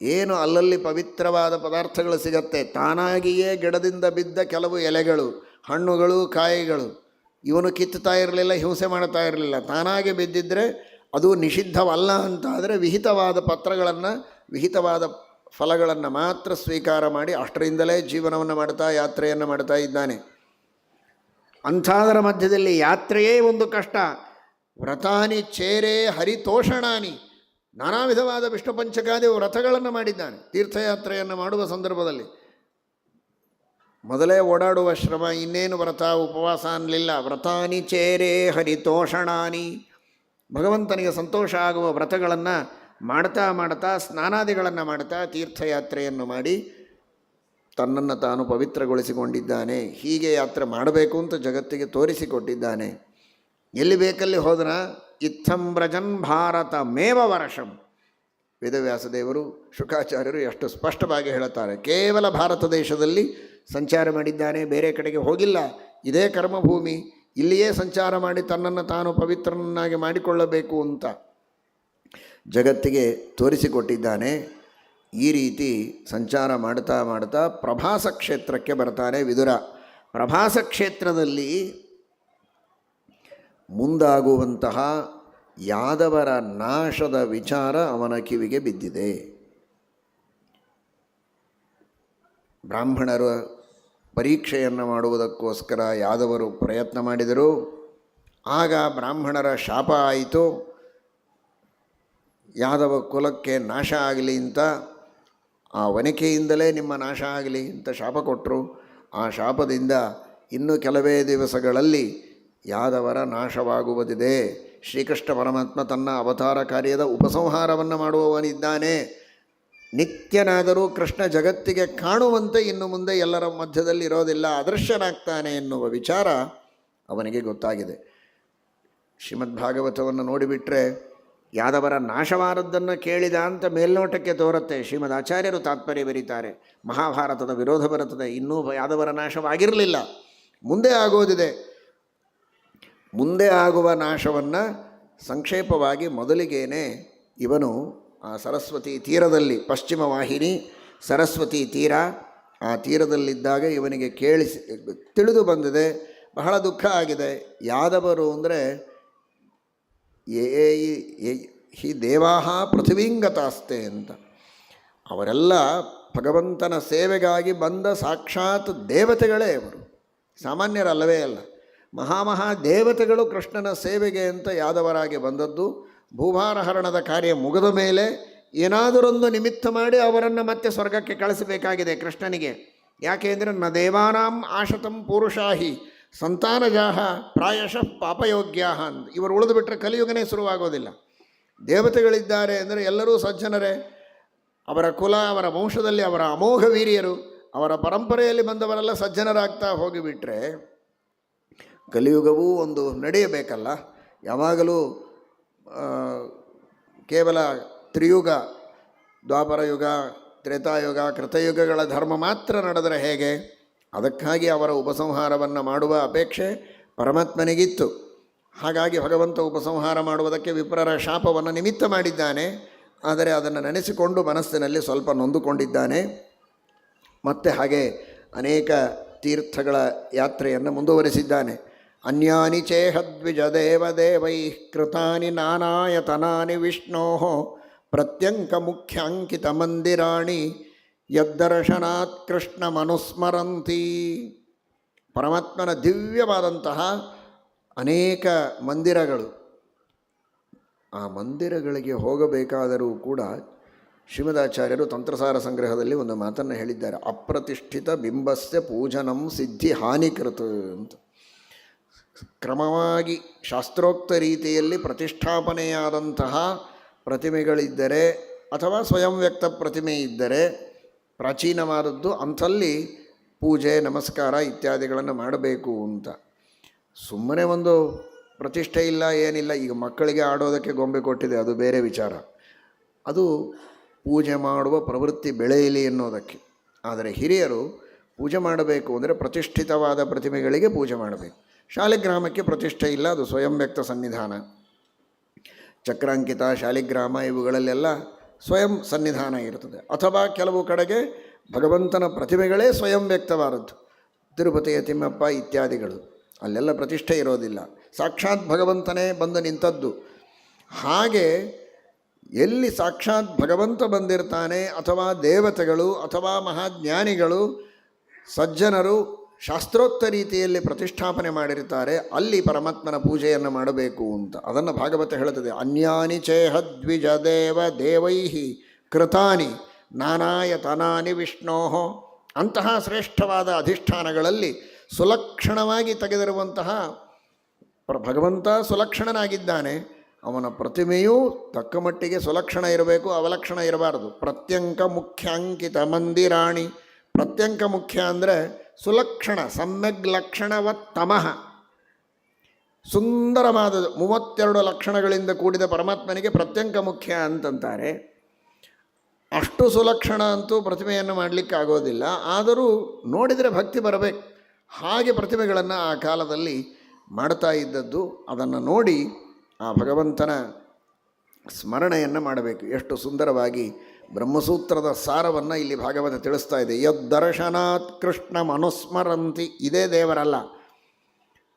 ಏನು ಅಲ್ಲಲ್ಲಿ ಪವಿತ್ರವಾದ ಪದಾರ್ಥಗಳು ಸಿಗತ್ತೆ, ತಾನಾಗಿಯೇ ಗಿಡದಿಂದ ಬಿದ್ದ ಕೆಲವು ಎಲೆಗಳು, ಹಣ್ಣುಗಳು, ಕಾಯಿಗಳು, ಇವನು ಕಿತ್ತುತ್ತಾ ಇರಲಿಲ್ಲ, ಹಿಂಸೆ ಮಾಡ್ತಾ ಇರಲಿಲ್ಲ. ತಾನಾಗಿ ಬಿದ್ದಿದ್ದರೆ ಅದು ನಿಷಿದ್ಧವಲ್ಲ ಅಂತಾದರೆ ವಿಹಿತವಾದ ಪತ್ರಗಳನ್ನು, ವಿಹಿತವಾದ ಫಲಗಳನ್ನು ಮಾತ್ರ ಸ್ವೀಕಾರ ಮಾಡಿ ಅಷ್ಟರಿಂದಲೇ ಜೀವನವನ್ನು ಮಾಡ್ತಾ ಯಾತ್ರೆಯನ್ನು ಮಾಡ್ತಾ ಇದ್ದಾನೆ. ಅಂಥದರ ಮಧ್ಯದಲ್ಲಿ ಯಾತ್ರೆಯೇ ಒಂದು ಕಷ್ಟ. ವ್ರತಾನಿ ಚೇರೇ ಹರಿತೋಷಣಾನಿ, ನಾನಾ ವಿಧವಾದ ವಿಷ್ಣು ಪಂಚಕಾದಿ ವ್ರತಗಳನ್ನು ಮಾಡಿದ್ದಾನೆ ತೀರ್ಥಯಾತ್ರೆಯನ್ನು ಮಾಡುವ ಸಂದರ್ಭದಲ್ಲಿ. ಮೊದಲೇ ಓಡಾಡುವ ಶ್ರಮ, ಇನ್ನೇನು ವ್ರತ ಉಪವಾಸ ಅನ್ನಲಿಲ್ಲ. ವ್ರತಾನಿ ಚೇರೇ ಹರಿತೋಷಣಾನಿ, ಭಗವಂತನಿಗೆ ಸಂತೋಷ ಆಗುವ ವ್ರತಗಳನ್ನು ಮಾಡ್ತಾ ಮಾಡ್ತಾ, ಸ್ನಾನಾದಿಗಳನ್ನು ಮಾಡ್ತಾ ತೀರ್ಥಯಾತ್ರೆಯನ್ನು ಮಾಡಿ ತನ್ನನ್ನು ತಾನು ಪವಿತ್ರಗೊಳಿಸಿಕೊಂಡಿದ್ದಾನೆ. ಹೀಗೆ ಯಾತ್ರೆ ಮಾಡಬೇಕು ಅಂತ ಜಗತ್ತಿಗೆ ತೋರಿಸಿಕೊಟ್ಟಿದ್ದಾನೆ. ಎಲ್ಲಿ ಬೇಕಲ್ಲಿ ಹೋದನ ಇತ್ತಂ ವ್ರಜನ್ ಭಾರತ ಮೇವ ವರ್ಷಂ. ವೇದವ್ಯಾಸದೇವರು, ಶುಕಾಚಾರ್ಯರು ಎಷ್ಟು ಸ್ಪಷ್ಟವಾಗಿ ಹೇಳುತ್ತಾರೆ. ಕೇವಲ ಭಾರತ ದೇಶದಲ್ಲಿ ಸಂಚಾರ ಮಾಡಿದ್ದಾನೆ, ಬೇರೆ ಕಡೆಗೆ ಹೋಗಿಲ್ಲ. ಇದೇ ಕರ್ಮಭೂಮಿ, ಇಲ್ಲಿಯೇ ಸಂಚಾರ ಮಾಡಿ ತನ್ನನ್ನು ತಾನು ಪವಿತ್ರನನ್ನಾಗಿ ಮಾಡಿಕೊಳ್ಳಬೇಕು ಅಂತ ಜಗತ್ತಿಗೆ ತೋರಿಸಿಕೊಟ್ಟಿದ್ದಾನೆ. ಈ ರೀತಿ ಸಂಚಾರ ಮಾಡ್ತಾ ಮಾಡ್ತಾ ಪ್ರಭಾಸ ಕ್ಷೇತ್ರಕ್ಕೆ ಬರ್ತಾನೆ ವಿದುರ. ಪ್ರಭಾಸ ಕ್ಷೇತ್ರದಲ್ಲಿ ಮುಂದಾಗುವಂತಹ ಯಾದವರ ನಾಶದ ವಿಚಾರ ಅವನ ಕಿವಿಗೆ ಬಿದ್ದಿದೆ. ಬ್ರಾಹ್ಮಣರ ಪರೀಕ್ಷೆಯನ್ನು ಮಾಡುವುದಕ್ಕೋಸ್ಕರ ಯಾದವರು ಪ್ರಯತ್ನ ಮಾಡಿದರು. ಆಗ ಬ್ರಾಹ್ಮಣರ ಶಾಪ ಆಯಿತು. ಯಾದವ ಕುಲಕ್ಕೆ ನಾಶ ಆಗಲಿ ಅಂತ, ಆ ವನಿಕೆಯಿಂದಲೇ ನಿಮ್ಮ ನಾಶ ಆಗಲಿ ಅಂತ ಶಾಪ ಕೊಟ್ಟರು. ಆ ಶಾಪದಿಂದ ಇನ್ನು ಕೆಲವೇ ದಿವಸಗಳಲ್ಲಿ ಯಾದವರ ನಾಶವಾಗುವುದಿದೆ. ಶ್ರೀಕೃಷ್ಣ ಪರಮಾತ್ಮ ತನ್ನ ಅವತಾರ ಕಾರ್ಯದ ಉಪಸಂಹಾರವನ್ನು ಮಾಡುವವನಿದ್ದಾನೆ. ನಿತ್ಯನಾದರೂ ಕೃಷ್ಣ ಜಗತ್ತಿಗೆ ಕಾಣುವಂತೆ ಇನ್ನು ಮುಂದೆ ಎಲ್ಲರ ಮಧ್ಯದಲ್ಲಿ ಇರೋದಿಲ್ಲ, ಅದೃಶ್ಯನಾಗ್ತಾನೆ ಎನ್ನುವ ವಿಚಾರ ಅವನಿಗೆ ಗೊತ್ತಾಗಿದೆ. ಶ್ರೀಮದ್ ಭಾಗವತವನ್ನು ನೋಡಿಬಿಟ್ರೆ ಯಾದವರ ನಾಶವಾದದ್ದನ್ನು ಕೇಳಿದ ಅಂತ ಮೇಲ್ನೋಟಕ್ಕೆ ತೋರುತ್ತೆ. ಶ್ರೀಮದ್ ಆಚಾರ್ಯರು ತಾತ್ಪರ್ಯ ಬರೀತಾರೆ, ಮಹಾಭಾರತದ ವಿರೋಧ ಬರುತ್ತದೆ. ಇನ್ನೂ ಯಾದವರ ನಾಶವಾಗಿರಲಿಲ್ಲ, ಮುಂದೆ ಆಗೋದಿದೆ. ಮುಂದೆ ಆಗುವ ನಾಶವನ್ನು ಸಂಕ್ಷೇಪವಾಗಿ ಮೊದಲಿಗೇನೆ ಇವನು ಆ ಸರಸ್ವತಿ ತೀರದಲ್ಲಿ, ಪಶ್ಚಿಮ ವಾಹಿನಿ ಸರಸ್ವತಿ ತೀರ, ಆ ತೀರದಲ್ಲಿದ್ದಾಗ ಇವನಿಗೆ ತಿಳಿದು ಬಂದಿದೆ. ಬಹಳ ದುಃಖ ಆಗಿದೆ. ಯಾದವರು ಅಂದರೆ ಹಿ ದೇವಾಹ ಪೃಥ್ವೀಂಗತಾಸ್ತೆ ಅಂತ, ಅವರೆಲ್ಲ ಭಗವಂತನ ಸೇವೆಗಾಗಿ ಬಂದ ಸಾಕ್ಷಾತ್ ದೇವತೆಗಳೇ ಅವರು, ಸಾಮಾನ್ಯರಲ್ಲವೇ ಅಲ್ಲ. ಮಹಾಮಹಾ ದೇವತೆಗಳು ಕೃಷ್ಣನ ಸೇವೆಗೆ ಅಂತ ಯಾದವರಾಗಿ ಬಂದದ್ದು. ಭೂಭಾರಹರಣದ ಕಾರ್ಯ ಮುಗಿದ ಮೇಲೆ ಏನಾದರೊಂದು ನಿಮಿತ್ತ ಮಾಡಿ ಅವರನ್ನು ಮತ್ತೆ ಸ್ವರ್ಗಕ್ಕೆ ಕಳಿಸಬೇಕಾಗಿದೆ ಕೃಷ್ಣನಿಗೆ. ಯಾಕೆ ಅಂದರೆ ನ ದೇವಾನಾಂ ಆಶತಂ ಪುರುಷಾಹಿ ಸಂತಾನಜಾಹ ಪ್ರಾಯಶಃ ಪಾಪಯೋಗ್ಯಾಹ ಅಂತ. ಇವರು ಉಳಿದು ಬಿಟ್ಟರೆ ಕಲಿಯುಗನೇ ಶುರುವಾಗೋದಿಲ್ಲ. ದೇವತೆಗಳಿದ್ದಾರೆ ಅಂದರೆ ಎಲ್ಲರೂ ಸಜ್ಜನರೇ, ಅವರ ಕುಲ, ಅವರ ವಂಶದಲ್ಲಿ ಅವರ ಅಮೋಘ ವೀರ್ಯರು, ಅವರ ಪರಂಪರೆಯಲ್ಲಿ ಬಂದವರೆಲ್ಲ ಸಜ್ಜನರಾಗ್ತಾ ಹೋಗಿಬಿಟ್ರೆ ಕಲಿಯುಗವೂ ಒಂದು ನಡೆಯಬೇಕಲ್ಲ. ಯಾವಾಗಲೂ ಕೇವಲ ತ್ರಿಯುಗ, ದ್ವಾಪರ ಯುಗ, ತ್ರೇತಾಯುಗ, ಕೃತಯುಗಗಳ ಧರ್ಮ ಮಾತ್ರ ನಡೆದರೆ ಹೇಗೆ? ಅದಕ್ಕಾಗಿ ಅವರ ಉಪಸಂಹಾರವನ್ನು ಮಾಡುವ ಅಪೇಕ್ಷೆ ಪರಮಾತ್ಮನಿಗಿತ್ತು. ಹಾಗಾಗಿ ಭಗವಂತ ಉಪಸಂಹಾರ ಮಾಡುವುದಕ್ಕೆ ವಿಪ್ರರ ಶಾಪವನ್ನು ನಿಮಿತ್ತ ಮಾಡಿದ್ದಾನೆ. ಆದರೆ ಅದನ್ನು ನೆನೆಸಿಕೊಂಡು ಮನಸ್ಸಿನಲ್ಲಿ ಸ್ವಲ್ಪ ನೊಂದುಕೊಂಡಿದ್ದಾನೆ. ಮತ್ತು ಹಾಗೆ ಅನೇಕ ತೀರ್ಥಗಳ ಯಾತ್ರೆಯನ್ನು ಮುಂದುವರಿಸಿದ್ದಾನೆ. ಅನ್ಯಾನಿ ಚೇಹದ್ವಿಜ ದೇವದೇವೈ ಕೃತಾನಿ ನಾನಾಯತನಾನಿ ವಿಷ್ಣೋ ಪ್ರತ್ಯಂಕ ಮುಖ್ಯಾಂಕಿತ ಮಂದಿರಾಣಿ ಯದ್ದರ್ಶನಾತ್ ಕೃಷ್ಣ ಮನುಸ್ಮರಂತಿ. ಪರಮಾತ್ಮನ ದಿವ್ಯವಾದಂತಹ ಅನೇಕ ಮಂದಿರಗಳು. ಆ ಮಂದಿರಗಳಿಗೆ ಹೋಗಬೇಕಾದರೂ ಕೂಡ ಶ್ರೀಮದಾಚಾರ್ಯರು ತಂತ್ರಸಾರ ಸಂಗ್ರಹದಲ್ಲಿ ಒಂದು ಮಾತನ್ನು ಹೇಳಿದ್ದಾರೆ, ಅಪ್ರತಿಷ್ಠಿತ ಬಿಂಬಸ್ಯ ಪೂಜನಂ ಸಿದ್ಧಿ ಹಾನಿಕೃತ ಅಂತ. ಕ್ರಮವಾಗಿ ಶಾಸ್ತ್ರೋಕ್ತ ರೀತಿಯಲ್ಲಿ ಪ್ರತಿಷ್ಠಾಪನೆಯಾದಂತಹ ಪ್ರತಿಮೆಗಳಿದ್ದರೆ ಅಥವಾ ಸ್ವಯಂ ವ್ಯಕ್ತ ಪ್ರತಿಮೆ ಇದ್ದರೆ ಪ್ರಾಚೀನವಾದದ್ದು, ಅಂಥಲ್ಲಿ ಪೂಜೆ ನಮಸ್ಕಾರ ಇತ್ಯಾದಿಗಳನ್ನು ಮಾಡಬೇಕು ಅಂತ. ಸುಮ್ಮನೆ ಒಂದು ಪ್ರತಿಷ್ಠೆ ಇಲ್ಲ, ಏನಿಲ್ಲ. ಈಗ ಮಕ್ಕಳಿಗೆ ಆಡೋದಕ್ಕೆ ಗೊಂಬೆ ಕೊಟ್ಟಿದೆ, ಅದು ಬೇರೆ ವಿಚಾರ. ಅದು ಪೂಜೆ ಮಾಡುವ ಪ್ರವೃತ್ತಿ ಬೆಳೆಯಲಿ ಎನ್ನುವುದಕ್ಕೆ. ಆದರೆ ಹಿರಿಯರು ಪೂಜೆ ಮಾಡಬೇಕು ಅಂದರೆ ಪ್ರತಿಷ್ಠಿತವಾದ ಪ್ರತಿಮೆಗಳಿಗೆ ಪೂಜೆ ಮಾಡಬೇಕು. ಶಾಲಿಗ್ರಾಮಕ್ಕೆ ಪ್ರತಿಷ್ಠೆ ಇಲ್ಲ, ಅದು ಸ್ವಯಂ ವ್ಯಕ್ತ ಸನ್ನಿಧಾನ. ಚಕ್ರಾಂಕಿತ, ಶಾಲಿಗ್ರಾಮ ಇವುಗಳಲ್ಲೆಲ್ಲ ಸ್ವಯಂ ಸನ್ನಿಧಾನ ಇರ್ತದೆ. ಅಥವಾ ಕೆಲವು ಕಡೆಗೆ ಭಗವಂತನ ಪ್ರತಿಮೆಗಳೇ ಸ್ವಯಂ ವ್ಯಕ್ತವಾದದ್ದು, ತಿರುಪತಿಯ ತಿಮ್ಮಪ್ಪ ಇತ್ಯಾದಿಗಳು, ಅಲ್ಲೆಲ್ಲ ಪ್ರತಿಷ್ಠೆ ಇರೋದಿಲ್ಲ, ಸಾಕ್ಷಾತ್ ಭಗವಂತನೇ ಬಂದು ನಿಂತದ್ದು. ಹಾಗೆ ಎಲ್ಲಿ ಸಾಕ್ಷಾತ್ ಭಗವಂತ ಬಂದಿರ್ತಾನೆ ಅಥವಾ ದೇವತೆಗಳು ಅಥವಾ ಮಹಾಜ್ಞಾನಿಗಳು ಸಜ್ಜನರು ಶಾಸ್ತ್ರೋಕ್ತ ರೀತಿಯಲ್ಲಿ ಪ್ರತಿಷ್ಠಾಪನೆ ಮಾಡಿರ್ತಾರೆ, ಅಲ್ಲಿ ಪರಮಾತ್ಮನ ಪೂಜೆಯನ್ನು ಮಾಡಬೇಕು ಅಂತ. ಅದನ್ನು ಭಾಗವತ ಹೇಳುತ್ತದೆ. ಅನ್ಯಾನಿ ಚೇಹದ್ವಿಜ ದೇವ ದೇವೈ ಕೃತಾನಿ ನಾನಾಯತನಾನಿ ವಿಷ್ಣೋ ಅಂತಹ ಶ್ರೇಷ್ಠವಾದ ಅಧಿಷ್ಠಾನಗಳಲ್ಲಿ ಸುಲಕ್ಷಣವಾಗಿ ತೆಗೆದಿರುವಂತಹ ಭಗವಂತ ಸುಲಕ್ಷಣನಾಗಿದ್ದಾನೆ. ಅವನ ಪ್ರತಿಮೆಯೂ ತಕ್ಕ ಮಟ್ಟಿಗೆ ಸುಲಕ್ಷಣ ಇರಬೇಕು, ಅವಲಕ್ಷಣ ಇರಬಾರದು. ಪ್ರತ್ಯಂಕ ಮುಖ್ಯಾಂಕಿತ ಮಂದಿರಾಣಿ. ಪ್ರತ್ಯಂಕ ಮುಖ್ಯ ಅಂದರೆ ಸುಲಕ್ಷಣ, ಸಮ್ಯಗ್ ಲಕ್ಷಣವತ್ತಮಃ, ಸುಂದರವಾದ 32 ಲಕ್ಷಣಗಳಿಂದ ಕೂಡಿದ ಪರಮಾತ್ಮನಿಗೆ ಪ್ರತ್ಯಂಕ ಮುಖ್ಯ ಅಂತಂತಾರೆ. ಅಷ್ಟು ಸುಲಕ್ಷಣ ಅಂತೂ ಪ್ರತಿಮೆಯನ್ನು ಮಾಡಲಿಕ್ಕಾಗೋದಿಲ್ಲ. ಆದರೂ ನೋಡಿದರೆ ಭಕ್ತಿ ಬರಬೇಕು. ಹಾಗೆ ಪ್ರತಿಮೆಗಳನ್ನು ಆ ಕಾಲದಲ್ಲಿ ಮಾಡ್ತಾ ಇದ್ದದ್ದು. ಅದನ್ನು ನೋಡಿ ಆ ಭಗವಂತನ ಸ್ಮರಣೆಯನ್ನು ಮಾಡಬೇಕು. ಎಷ್ಟು ಸುಂದರವಾಗಿ ಬ್ರಹ್ಮಸೂತ್ರದ ಸಾರವನ್ನು ಇಲ್ಲಿ ಭಾಗವತ ತಿಳಿಸ್ತಾ ಇದೆ. ಯದ್ದರ್ಶನಾತ್ ಕೃಷ್ಣ ಮನುಸ್ಮರಂತಿ. ಇದೇ ದೇವರಲ್ಲ,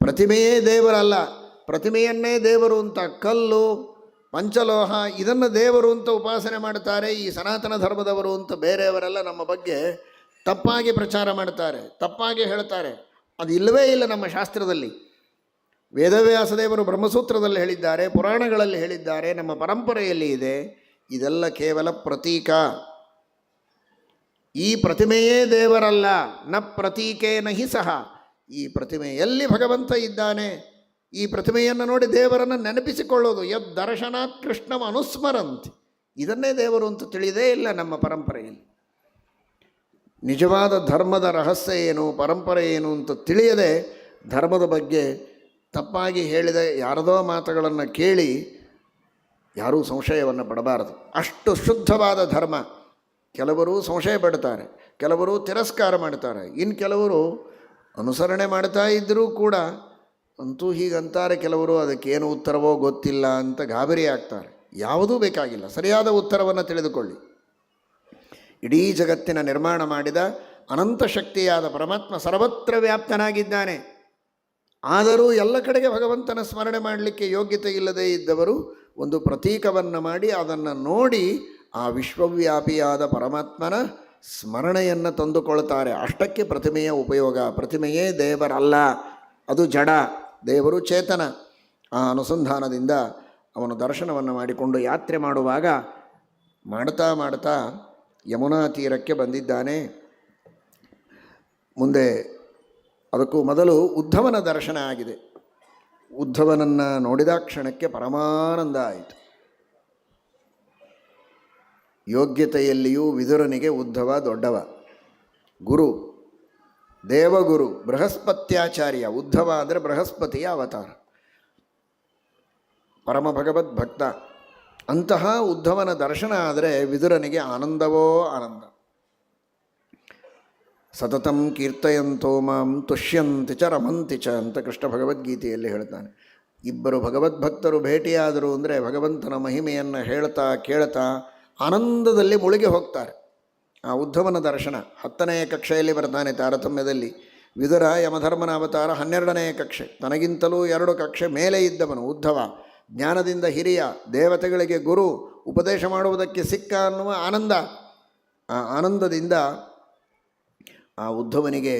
ಪ್ರತಿಮೆಯೇ ದೇವರಲ್ಲ. ಪ್ರತಿಮೆಯನ್ನೇ ದೇವರು ಅಂತ, ಕಲ್ಲು ಪಂಚಲೋಹ ಇದನ್ನು ದೇವರು ಅಂತ ಉಪಾಸನೆ ಮಾಡ್ತಾರೆ ಈ ಸನಾತನ ಧರ್ಮದವರು ಅಂತ. ಬೇರೆಯವರೆಲ್ಲ ನಮ್ಮ ಬಗ್ಗೆ ತಪ್ಪಾಗಿ ಪ್ರಚಾರ ಮಾಡ್ತಾರೆ, ತಪ್ಪಾಗಿ ಹೇಳ್ತಾರೆ. ಅದು ಇಲ್ಲವೇ ಇಲ್ಲ ನಮ್ಮ ಶಾಸ್ತ್ರದಲ್ಲಿ. ವೇದವ್ಯಾಸದೇವರು ಬ್ರಹ್ಮಸೂತ್ರದಲ್ಲಿ ಹೇಳಿದ್ದಾರೆ, ಪುರಾಣಗಳಲ್ಲಿ ಹೇಳಿದ್ದಾರೆ, ನಮ್ಮ ಪರಂಪರೆಯಲ್ಲಿ ಇದೆ. ಇದೆಲ್ಲ ಕೇವಲ ಪ್ರತೀಕ. ಈ ಪ್ರತಿಮೆಯೇ ದೇವರಲ್ಲ. ನ ಪ್ರತೀಕೇನ ಹಿ ಸಹ. ಈ ಪ್ರತಿಮೆಯಲ್ಲಿ ಭಗವಂತ ಇದ್ದಾನೆ. ಈ ಪ್ರತಿಮೆಯನ್ನು ನೋಡಿ ದೇವರನ್ನು ನೆನಪಿಸಿಕೊಳ್ಳೋದು. ಯದ್ ದರ್ಶನಾತ್ ಕೃಷ್ಣಂ ಅನುಸ್ಮರಂತಿ. ಇದನ್ನೇ ದೇವರು ಅಂತ ತಿಳಿದೇ ಇಲ್ಲ ನಮ್ಮ ಪರಂಪರೆಯಲ್ಲಿ. ನಿಜವಾದ ಧರ್ಮದ ರಹಸ್ಯ ಏನು, ಪರಂಪರೆ ಏನು ಅಂತ ತಿಳಿಯದೆ ಧರ್ಮದ ಬಗ್ಗೆ ತಪ್ಪಾಗಿ ಹೇಳಿದ ಯಾರದೋ ಮಾತುಗಳನ್ನು ಕೇಳಿ ಯಾರೂ ಸಂಶಯವನ್ನು ಪಡಬಾರದು. ಅಷ್ಟು ಶುದ್ಧವಾದ ಧರ್ಮ. ಕೆಲವರು ಸಂಶಯ ಪಡ್ತಾರೆ, ಕೆಲವರು ತಿರಸ್ಕಾರ ಮಾಡ್ತಾರೆ, ಇನ್ನು ಕೆಲವರು ಅನುಸರಣೆ ಮಾಡ್ತಾ ಇದ್ದರೂ ಕೂಡ ಅಂತೂ ಹೀಗಂತಾರೆ ಕೆಲವರು, ಅದಕ್ಕೇನು ಉತ್ತರವೋ ಗೊತ್ತಿಲ್ಲ ಅಂತ ಗಾಬರಿ ಆಗ್ತಾರೆ. ಯಾವುದೂ ಬೇಕಾಗಿಲ್ಲ, ಸರಿಯಾದ ಉತ್ತರವನ್ನು ತಿಳಿದುಕೊಳ್ಳಿ. ಇಡೀ ಜಗತ್ತಿನ ನಿರ್ಮಾಣ ಮಾಡಿದ ಅನಂತ ಶಕ್ತಿಯಾದ ಪರಮಾತ್ಮ ಸರ್ವತ್ರ ವ್ಯಾಪ್ತನಾಗಿದ್ದಾನೆ. ಆದರೂ ಎಲ್ಲ ಕಡೆಗೆ ಭಗವಂತನ ಸ್ಮರಣೆ ಮಾಡಲಿಕ್ಕೆ ಯೋಗ್ಯತೆ ಇಲ್ಲದೇ ಇದ್ದವರು ಒಂದು ಪ್ರತೀಕವನ್ನು ಮಾಡಿ ಅದನ್ನು ನೋಡಿ ಆ ವಿಶ್ವವ್ಯಾಪಿಯಾದ ಪರಮಾತ್ಮನ ಸ್ಮರಣೆಯನ್ನು ತಂದುಕೊಳ್ತಾರೆ. ಅಷ್ಟಕ್ಕೆ ಪ್ರತಿಮೆಯ ಉಪಯೋಗ. ಪ್ರತಿಮೆಯೇ ದೇವರಲ್ಲ, ಅದು ಜಡ, ದೇವರು ಚೇತನ. ಆ ಅನುಸಂಧಾನದಿಂದ ಅವನು ದರ್ಶನವನ್ನು ಮಾಡಿಕೊಂಡು ಯಾತ್ರೆ ಮಾಡುವಾಗ ಮಾಡ್ತಾ ಮಾಡ್ತಾ ಯಮುನಾ ತೀರಕ್ಕೆ ಬಂದಿದ್ದಾನೆ. ಮುಂದೆ ಅದಕ್ಕೂ ಮೊದಲು ಉದ್ಧವನ ದರ್ಶನ ಆಗಿದೆ. ಉದ್ಧವನನ್ನು ನೋಡಿದ ಕ್ಷಣಕ್ಕೆ ಪರಮಾನಂದ ಆಯಿತು. ಯೋಗ್ಯತೆಯಲ್ಲಿಯೂ ವಿದುರನಿಗೆ ಉದ್ಧವ ದೊಡ್ಡವ, ಗುರು, ದೇವಗುರು, ಬೃಹಸ್ಪತ್ಯಾಚಾರ್ಯ. ಉದ್ಧವ ಅಂದರೆ ಬೃಹಸ್ಪತಿಯ ಅವತಾರ, ಪರಮ ಭಗವದ್ ಭಕ್ತ. ಅಂತಹ ಉದ್ಧವನ ದರ್ಶನ ಆದರೆ ವಿದುರನಿಗೆ ಆನಂದವೋ ಆನಂದ. ಸತತಂ ಕೀರ್ತಯಂತೋ ಮಾಂ ತುಷ್ಯಂತಿ ಚ ರಮಂತಿ ಚ ಅಂತ ಕೃಷ್ಣ ಭಗವದ್ಗೀತೆಯಲ್ಲಿ ಹೇಳ್ತಾನೆ. ಇಬ್ಬರು ಭಗವದ್ಭಕ್ತರು ಭೇಟಿಯಾದರು ಅಂದರೆ ಭಗವಂತನ ಮಹಿಮೆಯನ್ನು ಹೇಳ್ತಾ ಕೇಳ್ತಾ ಆನಂದದಲ್ಲಿ ಮುಳುಗಿ ಹೋಗ್ತಾರೆ. ಆ ಉದ್ಧವನ ದರ್ಶನ 10ನೇ ಕಕ್ಷೆಯಲ್ಲಿ ಬರ್ತಾನೆ ತಾರತಮ್ಯದಲ್ಲಿ. ವಿದುರ ಯಮಧರ್ಮನ ಅವತಾರ 12ನೇ ಕಕ್ಷೆ, ತನಗಿಂತಲೂ 2 ಕಕ್ಷೆ ಮೇಲೆ ಇದ್ದವನು ಉದ್ಧವ. ಜ್ಞಾನದಿಂದ ಹಿರಿಯ, ದೇವತೆಗಳಿಗೆ ಗುರು, ಉಪದೇಶ ಮಾಡುವುದಕ್ಕೆ ಸಿಕ್ಕ ಅನ್ನುವ ಆನಂದ. ಆ ಆನಂದದಿಂದ ಆ ಉದ್ಧವನಿಗೆ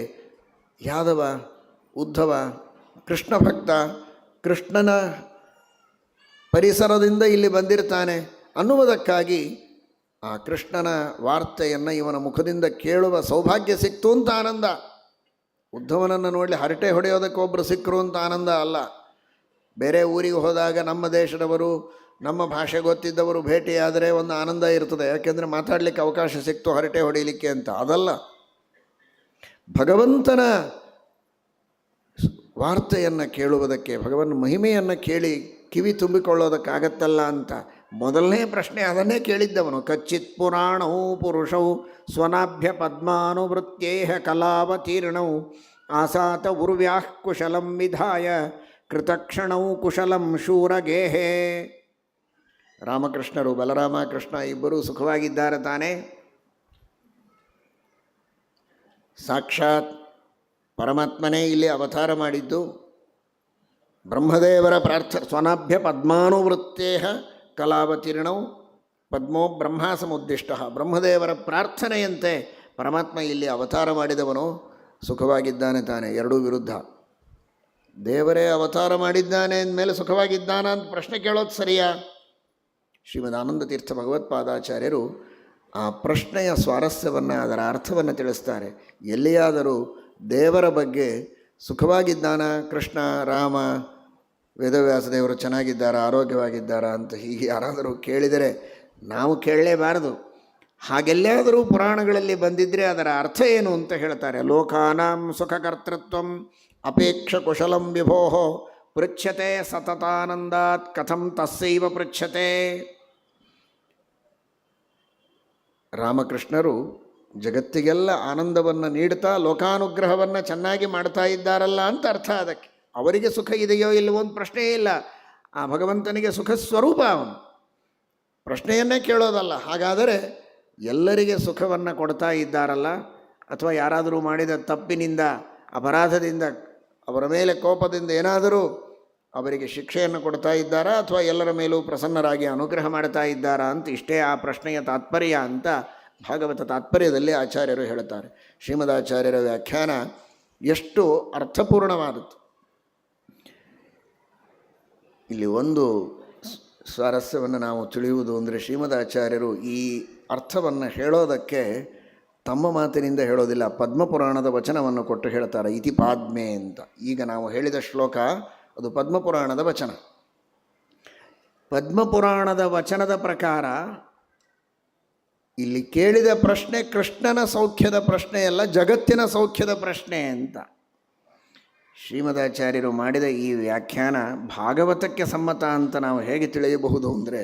ಯಾದವ, ಉದ್ಧವ ಕೃಷ್ಣ ಭಕ್ತ, ಕೃಷ್ಣನ ಪರಿಸರದಿಂದ ಇಲ್ಲಿ ಬಂದಿರ್ತಾನೆ ಅನ್ನುವುದಕ್ಕಾಗಿ ಆ ಕೃಷ್ಣನ ವಾರ್ತೆಯನ್ನು ಇವನ ಮುಖದಿಂದ ಕೇಳುವ ಸೌಭಾಗ್ಯ ಸಿಕ್ತು ಅಂತ ಆನಂದ. ಉದ್ಧವನನ್ನು ನೋಡಲಿ ಹರಟೆ ಹೊಡೆಯೋದಕ್ಕೆ ಒಬ್ಬರು ಸಿಕ್ಕರು ಅಂತ ಆನಂದ ಅಲ್ಲ. ಬೇರೆ ಊರಿಗೆ ಹೋದಾಗ ನಮ್ಮ ದೇಶದವರು, ನಮ್ಮ ಭಾಷೆ ಗೊತ್ತಿದ್ದವರು ಭೇಟಿಯಾದರೆ ಒಂದು ಆನಂದ ಇರ್ತದೆ, ಯಾಕೆಂದರೆ ಮಾತಾಡಲಿಕ್ಕೆ ಅವಕಾಶ ಸಿಕ್ತು ಹರಟೆ ಹೊಡೆಯಲಿಕ್ಕೆ ಅಂತ. ಅದಲ್ಲ, ಭಗವಂತನ ವಾರ್ತೆಯನ್ನು ಕೇಳುವುದಕ್ಕೆ, ಭಗವನ್ ಮಹಿಮೆಯನ್ನು ಕೇಳಿ ಕಿವಿ ತುಂಬಿಕೊಳ್ಳೋದಕ್ಕಾಗತ್ತಲ್ಲ ಅಂತ ಮೊದಲನೇ ಪ್ರಶ್ನೆ ಅದನ್ನೇ ಕೇಳಿದ್ದವನು. ಕಚ್ಚಿತ್ ಪುರಾಣವು ಪುರುಷವು ಸ್ವನಾಭ್ಯ ಪದ್ಮಾನುವೃತ್ತೇಹ ಕಲಾವತೀರ್ಣೌ ಆಸಾತ ಉರ್ವ್ಯಾಃ ಕುಶಲಂ ವಿಧಾಯ ಕೃತಕ್ಷಣೌ ಕುಶಲಂ ಶೂರಗೇಹೇ. ರಾಮಕೃಷ್ಣರು, ಬಲರಾಮ ಕೃಷ್ಣ ಇಬ್ಬರೂ ಸುಖವಾಗಿದ್ದಾರೆ ತಾನೇ. ಸಾಕ್ಷಾತ್ ಪರಮಾತ್ಮನೇ ಇಲ್ಲಿ ಅವತಾರ ಮಾಡಿದ್ದು. ಬ್ರಹ್ಮದೇವರ ಸ್ವನಾಭ್ಯ ಪದ್ಮಾನುವೃತ್ತೇಹ ಕಲಾವತೀರ್ಣೌ ಪದ್ಮೋ ಬ್ರಹ್ಮ ಸಮುದ್ದಿಷ್ಟ. ಬ್ರಹ್ಮದೇವರ ಪ್ರಾರ್ಥನೆಯಂತೆ ಪರಮಾತ್ಮ ಇಲ್ಲಿ ಅವತಾರ ಮಾಡಿದವನು ಸುಖವಾಗಿದ್ದಾನೆ ತಾನೆ. ಎರಡೂ ವಿರುದ್ಧ. ದೇವರೇ ಅವತಾರ ಮಾಡಿದ್ದಾನೆ ಅಂದಮೇಲೆ ಸುಖವಾಗಿದ್ದಾನ ಅಂತ ಪ್ರಶ್ನೆ ಕೇಳೋದು ಸರಿಯಾ? ಶ್ರೀಮದ್ ಆನಂದ ತೀರ್ಥ ಭಗವತ್ಪಾದಾಚಾರ್ಯರು ಆ ಪ್ರಶ್ನೆಯ ಸ್ವಾರಸ್ಯವನ್ನು, ಅದರ ಅರ್ಥವನ್ನು ತಿಳಿಸ್ತಾರೆ. ಎಲ್ಲಿಯಾದರೂ ದೇವರ ಬಗ್ಗೆ ಸುಖವಾಗಿದ್ದಾನ ಕೃಷ್ಣ, ರಾಮ, ವೇದವ್ಯಾಸ ದೇವರು ಚೆನ್ನಾಗಿದ್ದಾರಾ, ಆರೋಗ್ಯವಾಗಿದ್ದಾರಾ ಅಂತ ಹೀಗೆ ಯಾರಾದರೂ ಕೇಳಿದರೆ ನಾವು ಕೇಳಲೇಬಾರದು. ಹಾಗೆಲ್ಲಾದರೂ ಪುರಾಣಗಳಲ್ಲಿ ಬಂದಿದ್ದರೆ ಅದರ ಅರ್ಥ ಏನು ಅಂತ ಹೇಳ್ತಾರೆ. ಲೋಕಾನಾಂ ಸುಖಕರ್ತೃತ್ವಂ ಅಪೇಕ್ಷ ಕುಶಲಂ ವಿಭೋ ಪೃಚ್ಛತೆ ಸತತಾನಂದಾತ್ ಕಥಂ ತಸ್ಸೈವ ಪೃಚ್ಛತೆ. ರಾಮಕೃಷ್ಣರು ಜಗತ್ತಿಗೆಲ್ಲ ಆನಂದವನ್ನು ನೀಡ್ತಾ ಲೋಕಾನುಗ್ರಹವನ್ನು ಚೆನ್ನಾಗಿ ಮಾಡ್ತಾ ಇದ್ದಾರಲ್ಲ ಅಂತ ಅರ್ಥ. ಅದಕ್ಕೆ ಅವರಿಗೆ ಸುಖ ಇದೆಯೋ ಇಲ್ಲವೋ ಒಂದು ಪ್ರಶ್ನೆಯೇ ಇಲ್ಲ. ಆ ಭಗವಂತನಿಗೆ ಸುಖ ಸ್ವರೂಪ ಅವನು, ಪ್ರಶ್ನೆಯನ್ನೇ ಕೇಳೋದಲ್ಲ. ಹಾಗಾದರೆ ಎಲ್ಲರಿಗೆ ಸುಖವನ್ನು ಕೊಡ್ತಾ ಇದ್ದಾರಲ್ಲ, ಅಥವಾ ಯಾರಾದರೂ ಮಾಡಿದ ತಪ್ಪಿನಿಂದ, ಅಪರಾಧದಿಂದ, ಅವರ ಮೇಲೆ ಕೋಪದಿಂದ ಏನಾದರೂ ಅವರಿಗೆ ಶಿಕ್ಷೆಯನ್ನು ಕೊಡ್ತಾ ಇದ್ದಾರಾ, ಅಥವಾ ಎಲ್ಲರ ಮೇಲೂ ಪ್ರಸನ್ನರಾಗಿ ಅನುಗ್ರಹ ಮಾಡ್ತಾ ಇದ್ದಾರಾ ಅಂತ ಇಷ್ಟೇ ಆ ಪ್ರಶ್ನೆಯ ತಾತ್ಪರ್ಯ ಅಂತ ಭಾಗವತ ತಾತ್ಪರ್ಯದಲ್ಲಿ ಆಚಾರ್ಯರು ಹೇಳುತ್ತಾರೆ. ಶ್ರೀಮದಾಚಾರ್ಯರ ವ್ಯಾಖ್ಯಾನ ಎಷ್ಟು ಅರ್ಥಪೂರ್ಣವಾದದ್ದು. ಇಲ್ಲಿ ಒಂದು ಸ್ವಾರಸ್ಯವನ್ನು ನಾವು ತಿಳಿಯುವುದು ಅಂದರೆ, ಶ್ರೀಮದಾಚಾರ್ಯರು ಈ ಅರ್ಥವನ್ನು ಹೇಳೋದಕ್ಕೆ ತಮ್ಮ ಮಾತಿನಿಂದ ಹೇಳೋದಿಲ್ಲ, ಪದ್ಮಪುರಾಣದ ವಚನವನ್ನು ಕೊಟ್ಟು ಹೇಳ್ತಾರೆ. ಇತಿ ಪಾದ್ಮೆ ಅಂತ. ಈಗ ನಾವು ಹೇಳಿದ ಶ್ಲೋಕ ಅದು ಪದ್ಮಪುರಾಣದ ವಚನ. ಪದ್ಮಪುರಾಣದ ವಚನದ ಪ್ರಕಾರ ಇಲ್ಲಿ ಕೇಳಿದ ಪ್ರಶ್ನೆ ಕೃಷ್ಣನ ಸೌಖ್ಯದ ಪ್ರಶ್ನೆಯಲ್ಲ, ಜಗತ್ತಿನ ಸೌಖ್ಯದ ಪ್ರಶ್ನೆ ಅಂತ. ಶ್ರೀಮದಾಚಾರ್ಯರು ಮಾಡಿದ ಈ ವ್ಯಾಖ್ಯಾನ ಭಾಗವತಕ್ಕೆ ಸಮ್ಮತ ಅಂತ ನಾವು ಹೇಗೆ ತಿಳಿಯಬಹುದು ಅಂದರೆ,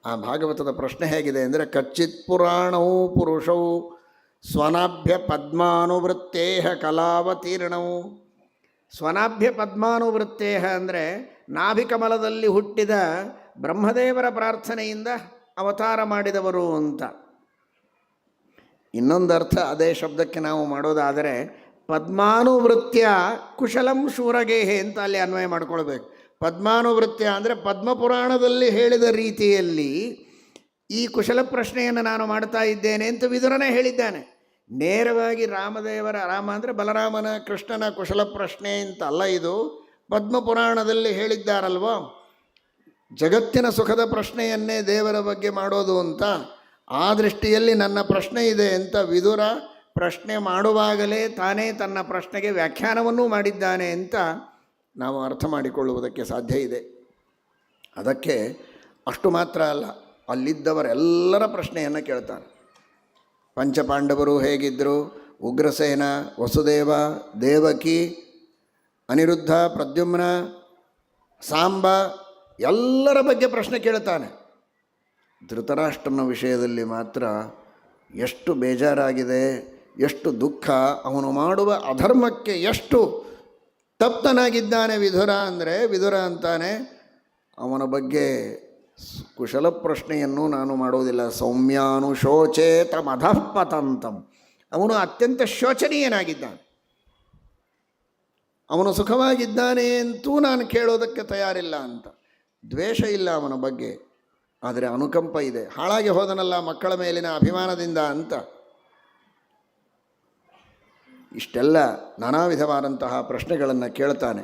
ಆ ಭಾಗವತದ ಪ್ರಶ್ನೆ ಹೇಗಿದೆ ಅಂದರೆ, ಕಚ್ಚಿತ್ ಪುರಾಣವು ಪುರುಷವು ಸ್ವನಾಭ್ಯ ಪದ್ಮಾನುವೃತ್ತೇಹ ಕಲಾವತೀರ್ಣವು. ಸ್ವನಾಭ್ಯ ಪದ್ಮಾನುವೃತ್ತೇಹ ಅಂದರೆ ನಾಭಿಕಮಲದಲ್ಲಿ ಹುಟ್ಟಿದ ಬ್ರಹ್ಮದೇವರ ಪ್ರಾರ್ಥನೆಯಿಂದ ಅವತಾರ ಮಾಡಿದವರು ಅಂತ. ಇನ್ನೊಂದು ಅರ್ಥ ಅದೇ ಶಬ್ದಕ್ಕೆ ನಾವು ಮಾಡೋದಾದರೆ, ಪದ್ಮಾನುವೃತ್ಯ ಕುಶಲಂ ಶೂರಗೇಹೆ ಅಂತ ಅಲ್ಲಿ ಅನ್ವಯ ಮಾಡ್ಕೊಳ್ಬೇಕು. ಪದ್ಮಾನುವೃತ್ಯ ಅಂದರೆ ಪದ್ಮಪುರಾಣದಲ್ಲಿ ಹೇಳಿದ ರೀತಿಯಲ್ಲಿ ಈ ಕುಶಲ ಪ್ರಶ್ನೆಯನ್ನು ನಾನು ಮಾಡ್ತಾ ಇದ್ದೇನೆ ಅಂತ ವಿದುರನೇ ಹೇಳಿದ್ದಾನೆ. ನೇರವಾಗಿ ರಾಮ ಅಂದರೆ ಬಲರಾಮನ, ಕೃಷ್ಣನ ಕುಶಲ ಪ್ರಶ್ನೆ ಅಂತ ಅಲ್ಲ, ಇದು ಪದ್ಮಪುರಾಣದಲ್ಲಿ ಹೇಳಿದ್ದಾರಲ್ವೋ, ಜಗತ್ತಿನ ಸುಖದ ಪ್ರಶ್ನೆಯನ್ನೇ ದೇವರ ಬಗ್ಗೆ ಮಾಡೋದು ಅಂತ. ಆ ದೃಷ್ಟಿಯಲ್ಲಿ ನನ್ನ ಪ್ರಶ್ನೆ ಇದೆ ಅಂತ ವಿದುರ ಪ್ರಶ್ನೆ ಮಾಡುವಾಗಲೇ ತಾನೇ ತನ್ನ ಪ್ರಶ್ನೆಗೆ ವ್ಯಾಖ್ಯಾನವನ್ನೂ ಮಾಡಿದ್ದಾನೆ ಅಂತ ನಾವು ಅರ್ಥ ಮಾಡಿಕೊಳ್ಳುವುದಕ್ಕೆ ಸಾಧ್ಯ ಇದೆ. ಅದಕ್ಕೆ ಅಷ್ಟು ಮಾತ್ರ ಅಲ್ಲ, ಅಲ್ಲಿದ್ದವರೆಲ್ಲರ ಪ್ರಶ್ನೆಯನ್ನು ಕೇಳ್ತಾನೆ. ಪಂಚಪಾಂಡವರು ಹೇಗಿದ್ದರು, ಉಗ್ರಸೇನ, ವಸುದೇವ, ದೇವಕಿ, ಅನಿರುದ್ಧ, ಪ್ರದ್ಯುಮ್ನ, ಸಾಂಬ, ಎಲ್ಲರ ಬಗ್ಗೆ ಪ್ರಶ್ನೆ ಕೇಳ್ತಾನೆ. ಧೃತರಾಷ್ಟ್ರನ ವಿಷಯದಲ್ಲಿ ಮಾತ್ರ ಎಷ್ಟು ಬೇಜಾರಾಗಿದೆ, ಎಷ್ಟು ದುಃಖ, ಅವನು ಮಾಡುವ ಅಧರ್ಮಕ್ಕೆ ಎಷ್ಟು ತಪ್ತನಾಗಿದ್ದಾನೆ ವಿದುರ ಅಂದರೆ, ವಿದುರ ಅಂತಾನೆ ಅವನ ಬಗ್ಗೆ ಕುಶಲ ಪ್ರಶ್ನೆಯನ್ನು ನಾನು ಮಾಡೋದಿಲ್ಲ. ಸೌಮ್ಯಾನುಶೋಚೇತ ಮಧಃಪತಂತಂ, ಅವನು ಅತ್ಯಂತ ಶೋಚನೀಯನಾಗಿದ್ದಾನೆ, ಅವನು ಸುಖವಾಗಿದ್ದಾನೆ ಅಂತೂ ನಾನು ಕೇಳೋದಕ್ಕೆ ತಯಾರಿಲ್ಲ ಅಂತ. ದ್ವೇಷ ಇಲ್ಲ ಅವನ ಬಗ್ಗೆ, ಆದರೆ ಅನುಕಂಪ ಇದೆ. ಹಾಳಾಗಿ ಹೋದನಲ್ಲ ಮಕ್ಕಳ ಮೇಲಿನ ಅಭಿಮಾನದಿಂದ ಅಂತ. ಇಷ್ಟೆಲ್ಲ ನಾನಾ ವಿಧವಾದಂತಹ ಪ್ರಶ್ನೆಗಳನ್ನು ಕೇಳ್ತಾನೆ.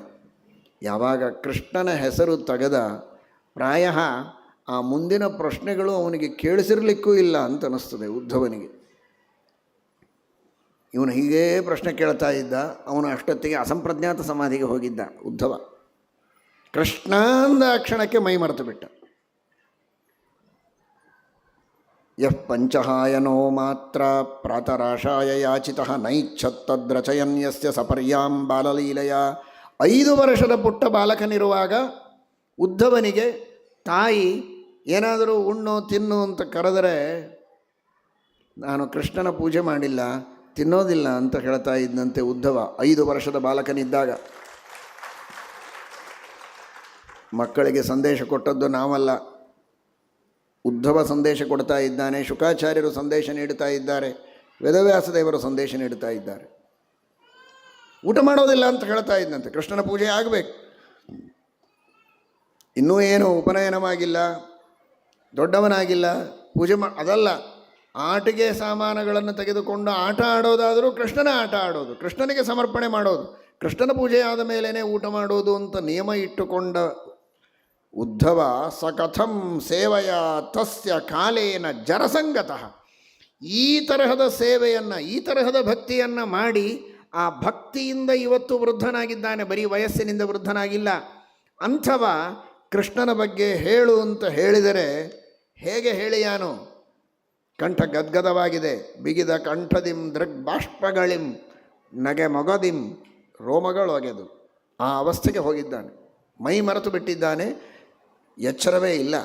ಯಾವಾಗ ಕೃಷ್ಣನ ಹೆಸರು ತೆಗೆದ, ಪ್ರಾಯ ಆ ಮುಂದಿನ ಪ್ರಶ್ನೆಗಳು ಅವನಿಗೆ ಕೇಳಿಸಿರ್ಲಿಕ್ಕೂ ಇಲ್ಲ ಅಂತ ಅನ್ನಿಸ್ತದೆ ಉದ್ಧವನಿಗೆ. ಇವನು ಹೀಗೇ ಪ್ರಶ್ನೆ ಕೇಳ್ತಾ ಇದ್ದ. ಅವನು ಅಷ್ಟೊತ್ತಿಗೆ ಅಸಂಪ್ರಜ್ಞಾತ ಸಮಾಧಿಗೆ ಹೋಗಿದ್ದ ಉದ್ಧವ. ಕೃಷ್ಣ ಅಂದ ಕ್ಷಣಕ್ಕೆ ಮೈ ಮರೆತು ಬಿಟ್ಟ. ಯಃ ಪಂಚಹಾಯನೋ ಮಾತ್ರ ಪ್ರಾತರಾಶಾಯ ಯಾಚಿತಃ ನೈಚ್ಛತ್ತದ್ರಚಯನ್ಯಸ್ಯ ಸಪರ್ಯಾಂ ಬಾಲಲೀಲೆಯ. 5 ವರ್ಷದ ಪುಟ್ಟ ಬಾಲಕನಿರುವಾಗ ಉದ್ಧವನಿಗೆ ತಾಯಿ ಏನಾದರೂ ಉಣ್ಣು ತಿನ್ನು ಅಂತ ಕರೆದರೆ ನಾನು ಕೃಷ್ಣನ ಪೂಜೆ ಮಾಡಿಲ್ಲ, ತಿನ್ನೋದಿಲ್ಲ ಅಂತ ಹೇಳ್ತಾ ಇದ್ದಂತೆ ಉದ್ಧವ 5 ವರ್ಷದ ಬಾಲಕನಿದ್ದಾಗ. ಮಕ್ಕಳಿಗೆ ಸಂದೇಶ ಕೊಟ್ಟದ್ದು ನಾವಲ್ಲ, ಉದ್ಧವ ಸಂದೇಶ ಕೊಡ್ತಾ ಇದ್ದಾನೆ, ಶುಕಾಚಾರ್ಯರು ಸಂದೇಶ ನೀಡುತ್ತಾ ಇದ್ದಾರೆ, ವೇದವ್ಯಾಸದೇವರು ಸಂದೇಶ ನೀಡುತ್ತಾ ಇದ್ದಾರೆ. ಊಟ ಮಾಡೋದಿಲ್ಲ ಅಂತ ಹೇಳ್ತಾ ಇದ್ದಂತೆ. ಕೃಷ್ಣನ ಪೂಜೆ ಆಗಬೇಕು, ಇನ್ನೂ ಏನು ಉಪನಯನವಾಗಿಲ್ಲ, ದೊಡ್ಡವನಾಗಿಲ್ಲ, ಪೂಜೆ ಅದಲ್ಲ. ಆಟಿಕೆ ಸಾಮಾನುಗಳನ್ನು ತೆಗೆದುಕೊಂಡು ಆಟ ಆಡೋದಾದರೂ ಕೃಷ್ಣನ ಆಟ ಆಡೋದು, ಕೃಷ್ಣನಿಗೆ ಸಮರ್ಪಣೆ ಮಾಡೋದು, ಕೃಷ್ಣನ ಪೂಜೆ ಆದ ಮೇಲೇ ಊಟ ಮಾಡೋದು ಅಂತ ನಿಯಮ ಇಟ್ಟುಕೊಂಡ ಉದ್ಧವ ಸಕಥಂ ಸೇವಯ ತಸ್ಯ ಕಾಲೇನ ಜರಸಂಗತಃ. ಈ ತರಹದ ಸೇವೆಯನ್ನು, ಈ ತರಹದ ಭಕ್ತಿಯನ್ನು ಮಾಡಿ ಆ ಭಕ್ತಿಯಿಂದ ಇವತ್ತು ವೃದ್ಧನಾಗಿದ್ದಾನೆ, ಬರೀ ವಯಸ್ಸಿನಿಂದ ವೃದ್ಧನಾಗಿಲ್ಲ. ಅಂಥವ ಕೃಷ್ಣನ ಬಗ್ಗೆ ಹೇಳು ಅಂತ ಹೇಳಿದರೆ ಹೇಗೆ ಹೇಳಿಯಾನು? ಕಂಠ ಗದ್ಗದವಾಗಿದೆ. ಬಿಗಿದ ಕಂಠದಿಂ ದೃಗ್ಬಾಷ್ಪಗಳಿಂ ನಗೆ ಮೊಗದಿಂ ರೋಮಗಳೊಗೆದು ಆ ಅವಸ್ಥೆಗೆ ಹೋಗಿದ್ದಾನೆ. ಮೈ ಮರೆತು ಬಿಟ್ಟಿದ್ದಾನೆ, ಎಚ್ಚರವೇ ಇಲ್ಲ.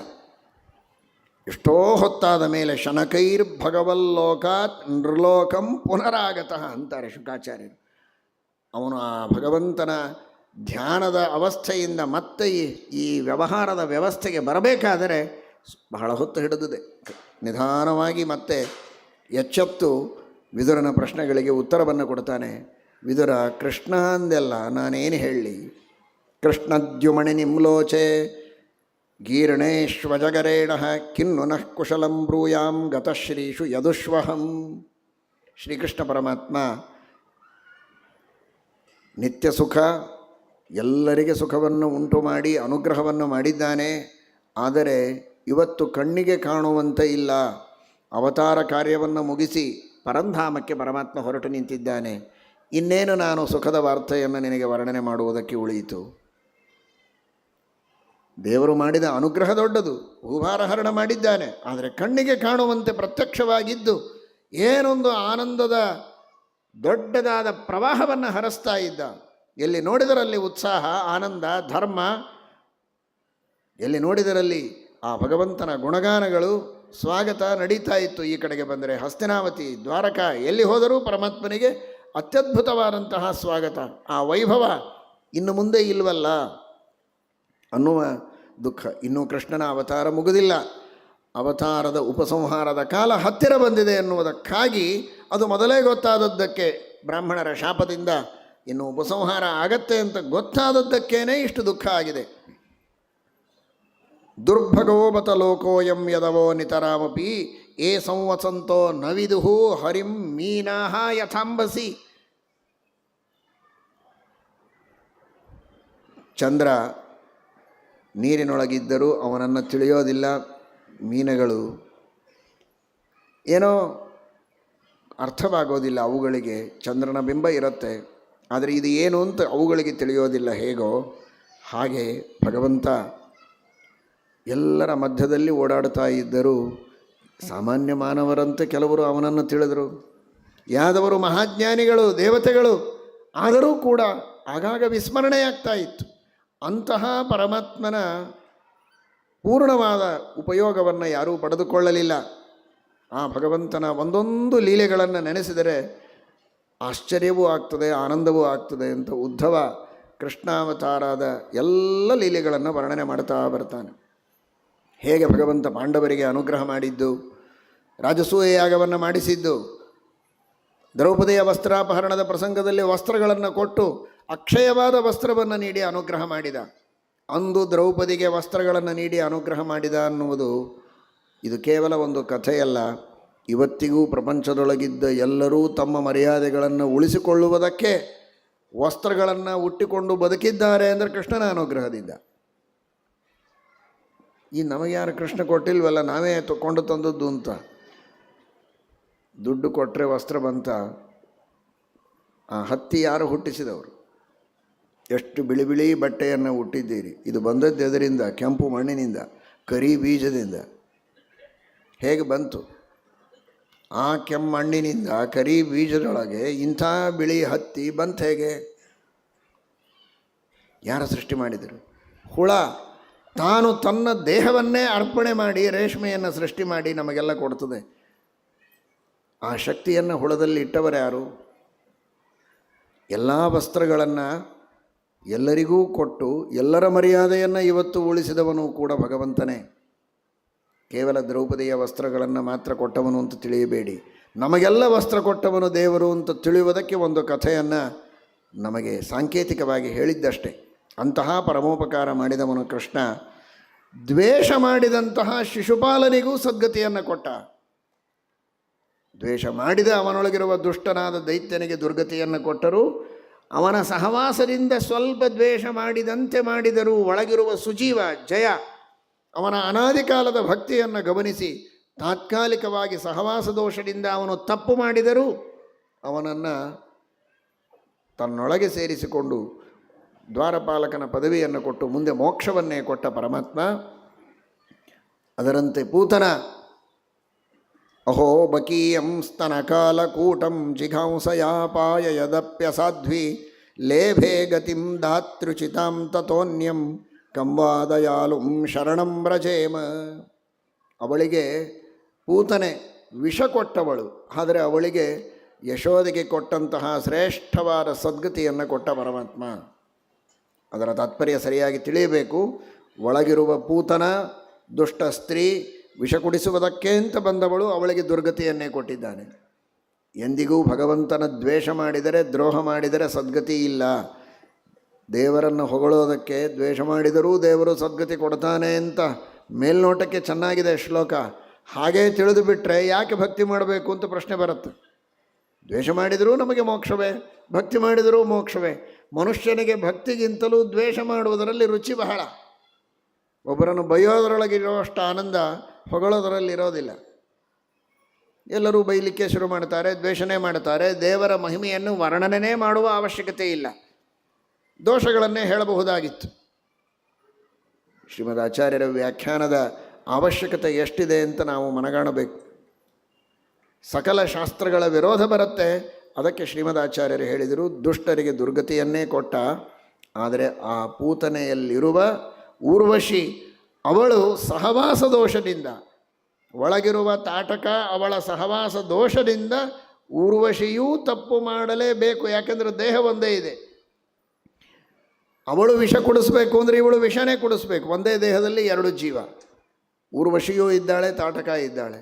ಎಷ್ಟೋ ಹೊತ್ತಾದ ಮೇಲೆ ಶನಕೈರ್ ಭಗವಲ್ಲೋಕಾತ್ ನೃಲೋಕಂ ಪುನರಾಗತಃ ಅಂತಾರೆ ಶುಕಾಚಾರ್ಯರು. ಅವನು ಆ ಭಗವಂತನ ಧ್ಯಾನದ ಅವಸ್ಥೆಯಿಂದ ಮತ್ತೆ ಈ ವ್ಯವಹಾರದ ವ್ಯವಸ್ಥೆಗೆ ಬರಬೇಕಾದರೆ ಬಹಳ ಹೊತ್ತು ಹಿಡಿದಿದೆ. ನಿಧಾನವಾಗಿ ಮತ್ತೆ ಎಚ್ಚೆತ್ತು ವಿದುರನ ಪ್ರಶ್ನೆಗಳಿಗೆ ಉತ್ತರವನ್ನು ಕೊಡ್ತಾನೆ. ವಿದುರ, ಕೃಷ್ಣ ಅಂದೆಲ್ಲ ನಾನೇನು ಹೇಳಲಿ? ಕೃಷ್ಣದ್ಯುಮಣಿ ನಿಮ್ಲೋಚೆ ಗೀರ್ಣೇಶ್ವಜಗರೇಣ ಕಿನ್ನು ನಃ ಕುಶಲಂ ಬ್ರೂಯಾಂ ಗತಶ್ರೀಷು ಯದುಷ್ವಹಂ. ಶ್ರೀಕೃಷ್ಣ ಪರಮಾತ್ಮ ನಿತ್ಯ ಸುಖ, ಎಲ್ಲರಿಗೆ ಸುಖವನ್ನು ಉಂಟು ಮಾಡಿ ಅನುಗ್ರಹವನ್ನು ಮಾಡಿದ್ದಾನೆ. ಆದರೆ ಇವತ್ತು ಕಣ್ಣಿಗೆ ಕಾಣುವಂತೆ ಇಲ್ಲ. ಅವತಾರ ಕಾರ್ಯವನ್ನು ಮುಗಿಸಿ ಪರಂಧಾಮಕ್ಕೆ ಪರಮಾತ್ಮ ಹೊರಟು ನಿಂತಿದ್ದಾನೆ. ಇನ್ನೇನು ನಾನು ಸುಖದ ವಾರ್ತೆಯನ್ನು ನಿನಗೆ ವರ್ಣನೆ ಮಾಡುವುದಕ್ಕೆ ಉಳಿಯಿತು? ದೇವರು ಮಾಡಿದ ಅನುಗ್ರಹ ದೊಡ್ಡದು, ಭೂಭಾರ ಹರಣ ಮಾಡಿದ್ದಾನೆ. ಆದರೆ ಕಣ್ಣಿಗೆ ಕಾಣುವಂತೆ ಪ್ರತ್ಯಕ್ಷವಾಗಿದ್ದು ಏನೊಂದು ಆನಂದದ ದೊಡ್ಡದಾದ ಪ್ರವಾಹವನ್ನು ಹರಿಸ್ತಾ ಇದ್ದ. ಎಲ್ಲಿ ನೋಡಿದರಲ್ಲಿ ಉತ್ಸಾಹ, ಆನಂದ, ಧರ್ಮ, ಎಲ್ಲಿ ನೋಡಿದರಲ್ಲಿ ಆ ಭಗವಂತನ ಗುಣಗಾನಗಳು, ಸ್ವಾಗತ ನಡೀತಾ ಇತ್ತು. ಈ ಕಡೆಗೆ ಬಂದರೆ ಹಸ್ತಿನಾವತಿ, ದ್ವಾರಕಾ, ಎಲ್ಲಿ ಹೋದರೂ ಪರಮಾತ್ಮನಿಗೆ ಅತ್ಯದ್ಭುತವಾದಂತಹ ಸ್ವಾಗತ. ಆ ವೈಭವ ಇನ್ನು ಮುಂದೆ ಇಲ್ವಲ್ಲ ಅನ್ನುವ ದುಃಖ. ಇನ್ನೂ ಕೃಷ್ಣನ ಅವತಾರ ಮುಗುದಿಲ್ಲ. ಅವತಾರದ ಉಪಸಂಹಾರದ ಕಾಲ ಹತ್ತಿರ ಬಂದಿದೆ ಎನ್ನುವುದಕ್ಕಾಗಿ, ಅದು ಮೊದಲೇ ಗೊತ್ತಾದದ್ದಕ್ಕೆ, ಬ್ರಾಹ್ಮಣರ ಶಾಪದಿಂದ ಇನ್ನು ಉಪಸಂಹಾರ ಆಗತ್ತೆ ಅಂತ ಗೊತ್ತಾದದ್ದಕ್ಕೇನೆ ಇಷ್ಟು ದುಃಖ ಆಗಿದೆ. ದುರ್ಭಗೋಬತ ಲೋಕೋಯಂ ಯದವೋ ನಿತರಾಮಪಿ ಏ ಸಂವಸಂತೋ ನವಿದುಹು ಹರಿಂ ಮೀನಾಹ ಯಥಾಂಬಸಿ. ಚಂದ್ರ ನೀರಿನೊಳಗಿದ್ದರೂ ಅವನನ್ನು ತಿಳಿಯೋದಿಲ್ಲ ಮೀನುಗಳು. ಏನೋ ಅರ್ಥವಾಗೋದಿಲ್ಲ ಅವುಗಳಿಗೆ. ಚಂದ್ರನ ಬಿಂಬ ಇರುತ್ತೆ, ಆದರೆ ಇದು ಏನು ಅಂತ ಅವುಗಳಿಗೆ ತಿಳಿಯೋದಿಲ್ಲ. ಹೇಗೋ ಹಾಗೆ ಭಗವಂತ ಎಲ್ಲರ ಮಧ್ಯದಲ್ಲಿ ಓಡಾಡ್ತಾ ಇದ್ದರೂ ಸಾಮಾನ್ಯ ಮಾನವರಂತೆ ಕೆಲವರು ಅವನನ್ನು ತಿಳಿದರು. ಯಾದವರು ಮಹಾಜ್ಞಾನಿಗಳು, ದೇವತೆಗಳು, ಆದರೂ ಕೂಡ ಆಗಾಗ ವಿಸ್ಮರಣೆಯಾಗ್ತಾ ಇತ್ತು. ಅಂತಹ ಪರಮಾತ್ಮನ ಪೂರ್ಣವಾದ ಉಪಯೋಗವನ್ನು ಯಾರೂ ಪಡೆದುಕೊಳ್ಳಲಿಲ್ಲ. ಆ ಭಗವಂತನ ಒಂದೊಂದು ಲೀಲೆಗಳನ್ನು ನೆನೆಸಿದರೆ ಆಶ್ಚರ್ಯವೂ ಆಗ್ತದೆ, ಆನಂದವೂ ಆಗ್ತದೆ ಅಂತ ಉದ್ಧವ ಕೃಷ್ಣಾವತಾರದ ಎಲ್ಲ ಲೀಲೆಗಳನ್ನು ವರ್ಣನೆ ಮಾಡ್ತಾ ಬರ್ತಾನೆ. ಹೇಗೆ ಭಗವಂತ ಪಾಂಡವರಿಗೆ ಅನುಗ್ರಹ ಮಾಡಿದ್ದು, ರಾಜಸೂಯ ಯಾಗವನ್ನು ಮಾಡಿಸಿದ್ದು, ದ್ರೌಪದಿಯ ವಸ್ತ್ರಾಪಹರಣದ ಪ್ರಸಂಗದಲ್ಲಿ ವಸ್ತ್ರಗಳನ್ನು ಕೊಟ್ಟು ಅಕ್ಷಯವಾದ ವಸ್ತ್ರವನ್ನು ನೀಡಿ ಅನುಗ್ರಹ ಮಾಡಿದ. ಅಂದು ದ್ರೌಪದಿಗೆ ವಸ್ತ್ರಗಳನ್ನು ನೀಡಿ ಅನುಗ್ರಹ ಮಾಡಿದ ಅನ್ನುವುದು ಇದು ಕೇವಲ ಒಂದು ಕಥೆಯಲ್ಲ. ಇವತ್ತಿಗೂ ಪ್ರಪಂಚದೊಳಗಿದ್ದ ಎಲ್ಲರೂ ತಮ್ಮ ಮರ್ಯಾದೆಗಳನ್ನು ಉಳಿಸಿಕೊಳ್ಳುವುದಕ್ಕೆ ವಸ್ತ್ರಗಳನ್ನು ಉಟ್ಟಿಕೊಂಡು ಬದುಕಿದ್ದಾರೆ ಅಂದರೆ ಕೃಷ್ಣನ ಅನುಗ್ರಹದಿಂದ. ಈ ನಮಗೆ ಯಾರು ಕೃಷ್ಣ ಕೊಟ್ಟಿಲ್ವಲ್ಲ, ನಾವೇ ತಗೊಂಡು ತಂದದ್ದು ಅಂತ. ದುಡ್ಡು ಕೊಟ್ಟರೆ ವಸ್ತ್ರ ಬಂತ? ಆ ಹತ್ತಿ ಯಾರು ಹುಟ್ಟಿಸಿದವರು? ಎಷ್ಟು ಬಿಳಿ ಬಿಳಿ ಬಟ್ಟೆಯನ್ನು ಹುಟ್ಟಿದ್ದೀರಿ. ಇದು ಬಂದದ್ದು ಎದರಿಂದ? ಕೆಂಪು ಮಣ್ಣಿನಿಂದ, ಕರಿ ಬೀಜದಿಂದ. ಹೇಗೆ ಬಂತು? ಆ ಕೆಮ್ಮಣ್ಣಿನಿಂದ, ಕರಿ ಬೀಜದೊಳಗೆ ಇಂಥ ಬಿಳಿ ಹತ್ತಿ ಬಂತು ಹೇಗೆ? ಯಾರು ಸೃಷ್ಟಿ ಮಾಡಿದರು? ಹುಳ ತಾನು ತನ್ನ ದೇಹವನ್ನೇ ಅರ್ಪಣೆ ಮಾಡಿ ರೇಷ್ಮೆಯನ್ನು ಸೃಷ್ಟಿ ಮಾಡಿ ನಮಗೆಲ್ಲ ಕೊಡ್ತದೆ. ಆ ಶಕ್ತಿಯನ್ನು ಹುಳದಲ್ಲಿ ಇಟ್ಟವರು ಯಾರು? ಎಲ್ಲ ವಸ್ತ್ರಗಳನ್ನು ಎಲ್ಲರಿಗೂ ಕೊಟ್ಟು ಎಲ್ಲರ ಮರ್ಯಾದೆಯನ್ನು ಇವತ್ತು ಉಳಿಸಿದವನು ಕೂಡ ಭಗವಂತನೇ. ಕೇವಲ ದ್ರೌಪದಿಯ ವಸ್ತ್ರಗಳನ್ನು ಮಾತ್ರ ಕೊಟ್ಟವನು ಅಂತ ತಿಳಿಯಬೇಡಿ. ನಮಗೆಲ್ಲ ವಸ್ತ್ರ ಕೊಟ್ಟವನು ದೇವರು ಅಂತ ತಿಳಿಯುವುದಕ್ಕೆ ಒಂದು ಕಥೆಯನ್ನು ನಮಗೆ ಸಾಂಕೇತಿಕವಾಗಿ ಹೇಳಿದ್ದಷ್ಟೇ. ಅಂತಹ ಪರಮೋಪಕಾರ ಮಾಡಿದವನು ಕೃಷ್ಣ. ದ್ವೇಷ ಮಾಡಿದಂತಹ ಶಿಶುಪಾಲನಿಗೂ ಸದ್ಗತಿಯನ್ನು ಕೊಟ್ಟ. ದ್ವೇಷ ಮಾಡಿದ ಅವನೊಳಗಿರುವ ದುಷ್ಟನಾದ ದೈತ್ಯನಿಗೆ ದುರ್ಗತಿಯನ್ನು ಕೊಟ್ಟರು. ಅವನ ಸಹವಾಸದಿಂದ ಸ್ವಲ್ಪ ದ್ವೇಷ ಮಾಡಿದಂತೆ ಮಾಡಿದರೂ ಒಳಗಿರುವ ಸುಜೀವ ಜಯ ಅವನ ಅನಾದಿ ಕಾಲದ ಭಕ್ತಿಯನ್ನು ಗಮನಿಸಿ ತಾತ್ಕಾಲಿಕವಾಗಿ ಸಹವಾಸ ದೋಷದಿಂದ ಅವನು ತಪ್ಪು ಮಾಡಿದರೂ ಅವನನ್ನು ತನ್ನೊಳಗೆ ಸೇರಿಸಿಕೊಂಡು ದ್ವಾರಪಾಲಕನ ಪದವಿಯನ್ನು ಕೊಟ್ಟು ಮುಂದೆ ಮೋಕ್ಷವನ್ನೇ ಕೊಟ್ಟ ಪರಮಾತ್ಮ. ಅದರಂತೆ ಪೂತನ ಅಹೋ ಬಕೀಯಂ ಸ್ತನಕಾಲಕೂಟಂ ಜಿಘಾಂಸಯಾಪಾಯ ಯದಪ್ಯಸಾಧ್ವಿ ಲೇಭೆ ಗತಿಂ ದಾತೃಚಿತಾಂ ತತೋನ್ಯಂ ಕಂವಾದಯಾಲುಂ ಶರಣಂ ವ್ರಜೇಮ. ಅವಳಿಗೆ ಪೂತನೆ ವಿಷ ಕೊಟ್ಟವಳು, ಆದರೆ ಅವಳಿಗೆ ಯಶೋದೆಗೆ ಕೊಟ್ಟಂತಹ ಶ್ರೇಷ್ಠವಾದ ಸದ್ಗತಿಯನ್ನು ಕೊಟ್ಟ ಪರಮಾತ್ಮ. ಅದರ ತಾತ್ಪರ್ಯ ಸರಿಯಾಗಿ ತಿಳಿಯಬೇಕು. ಒಳಗಿರುವ ಪೂತನ ದುಷ್ಟ ಸ್ತ್ರೀ, ವಿಷ ಕುಡಿಸುವುದಕ್ಕೆ ಅಂತ ಬಂದವಳು, ಅವಳಿಗೆ ದುರ್ಗತಿಯನ್ನೇ ಕೊಟ್ಟಿದ್ದಾನೆ. ಎಂದಿಗೂ ಭಗವಂತನ ದ್ವೇಷ ಮಾಡಿದರೆ, ದ್ರೋಹ ಮಾಡಿದರೆ ಸದ್ಗತಿ ಇಲ್ಲ. ದೇವರನ್ನು ಹೊಗಳೋದಕ್ಕೆ ದ್ವೇಷ ಮಾಡಿದರೂ ದೇವರು ಸದ್ಗತಿ ಕೊಡ್ತಾನೆ ಅಂತ ಮೇಲ್ನೋಟಕ್ಕೆ ಚೆನ್ನಾಗಿದೆ ಶ್ಲೋಕ. ಹಾಗೇ ತಿಳಿದು ಬಿಟ್ಟರೆ ಯಾಕೆ ಭಕ್ತಿ ಮಾಡಬೇಕು ಅಂತ ಪ್ರಶ್ನೆ ಬರುತ್ತೆ. ದ್ವೇಷ ಮಾಡಿದರೂ ನಮಗೆ ಮೋಕ್ಷವೇ, ಭಕ್ತಿ ಮಾಡಿದರೂ ಮೋಕ್ಷವೇ. ಮನುಷ್ಯನಿಗೆ ಭಕ್ತಿಗಿಂತಲೂ ದ್ವೇಷ ಮಾಡುವುದರಲ್ಲಿ ರುಚಿ ಬಹಳ. ಒಬ್ಬರನ್ನು ಬೈಯೋದರೊಳಗಿರೋಷ್ಟು ಆನಂದ ಹೊಗಳೋದರಲ್ಲಿರೋದಿಲ್ಲ. ಎಲ್ಲರೂ ಬೈಲಿಕ್ಕೆ ಶುರು ಮಾಡ್ತಾರೆ, ದ್ವೇಷನೇ ಮಾಡ್ತಾರೆ. ದೇವರ ಮಹಿಮೆಯನ್ನು ವರ್ಣನೆ ಮಾಡುವ ಅವಶ್ಯಕತೆ ಇಲ್ಲ, ದೋಷಗಳನ್ನೇ ಹೇಳಬಹುದಾಗಿತ್ತು. ಶ್ರೀಮದ್ ಆಚಾರ್ಯರ ವ್ಯಾಖ್ಯಾನದ ಅವಶ್ಯಕತೆ ಎಷ್ಟಿದೆ ಅಂತ ನಾವು ಮನಗಾಣಬೇಕು. ಸಕಲ ಶಾಸ್ತ್ರಗಳ ವಿರೋಧ ಬರುತ್ತೆ. ಅದಕ್ಕೆ ಶ್ರೀಮದ್ ಆಚಾರ್ಯರು ಹೇಳಿದರು, ದುಷ್ಟರಿಗೆ ದುರ್ಗತಿಯನ್ನೇ ಕೊಟ್ಟ. ಆದರೆ ಆ ಪೂತನೆಯಲ್ಲಿರುವ ಊರ್ವಶಿ, ಅವಳು ಸಹವಾಸ ದೋಷದಿಂದ, ಒಳಗಿರುವ ತಾಟಕ ಅವಳ ಸಹವಾಸ ದೋಷದಿಂದ ಊರ್ವಶಿಯೂ ತಪ್ಪು ಮಾಡಲೇಬೇಕು. ಯಾಕೆಂದರೆ ದೇಹ ಒಂದೇ ಇದೆ. ಅವಳು ವಿಷ ಕುಡಿಸ್ಬೇಕು ಅಂದರೆ ಇವಳು ವಿಷನೇ ಕುಡಿಸ್ಬೇಕು. ಒಂದೇ ದೇಹದಲ್ಲಿ ಎರಡು ಜೀವ. ಊರ್ವಶಿಯೂ ಇದ್ದಾಳೆ, ತಾಟಕ ಇದ್ದಾಳೆ.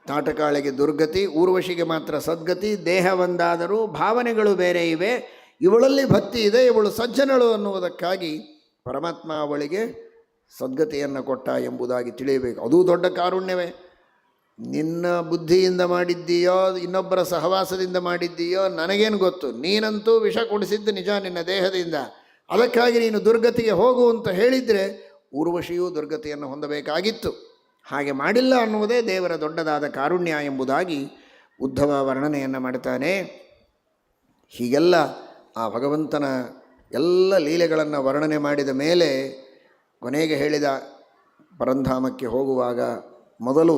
ತಾಟಕಾಳಿಗೆ ದುರ್ಗತಿ, ಊರ್ವಶಿಗೆ ಮಾತ್ರ ಸದ್ಗತಿ. ದೇಹ ಒಂದಾದರೂ ಭಾವನೆಗಳು ಬೇರೆ ಇವೆ. ಇವಳಲ್ಲಿ ಭಕ್ತಿ ಇದೆ, ಇವಳು ಸಜ್ಜನಳು ಅನ್ನುವುದಕ್ಕಾಗಿ ಪರಮಾತ್ಮ ಅವಳಿಗೆ ಸದ್ಗತಿಯನ್ನು ಕೊಟ್ಟ ಎಂಬುದಾಗಿ ತಿಳಿಯಬೇಕು. ಅದೂ ದೊಡ್ಡ ಕಾರುಣ್ಯವೇ. ನಿನ್ನ ಬುದ್ಧಿಯಿಂದ ಮಾಡಿದ್ದೀಯೋ ಇನ್ನೊಬ್ಬರ ಸಹವಾಸದಿಂದ ಮಾಡಿದ್ದೀಯೋ ನನಗೇನು ಗೊತ್ತು. ನೀನಂತೂ ವಿಷ ಕುಡಿಸಿದ್ದು ನಿಜ ನಿನ್ನ ದೇಹದಿಂದ. ಅದಕ್ಕಾಗಿ ನೀನು ದುರ್ಗತಿಗೆ ಹೋಗು ಅಂತ ಹೇಳಿದರೆ ಊರ್ವಶಿಯೂ ದುರ್ಗತಿಯನ್ನು ಹೊಂದಬೇಕಾಗಿತ್ತು. ಹಾಗೆ ಮಾಡಿಲ್ಲ ಅನ್ನುವುದೇ ದೇವರ ದೊಡ್ಡದಾದ ಕಾರುಣ್ಯ ಎಂಬುದಾಗಿ ಉದ್ಧವ ವರ್ಣನೆಯನ್ನು ಮಾಡ್ತಾನೆ. ಹೀಗೆಲ್ಲ ಆ ಭಗವಂತನ ಎಲ್ಲ ಲೀಲೆಗಳನ್ನು ವರ್ಣನೆ ಮಾಡಿದ ಮೇಲೆ ಕೊನೆಗೆ ಹೇಳಿದ, ಪರಂಧಾಮಕ್ಕೆ ಹೋಗುವಾಗ ಮೊದಲು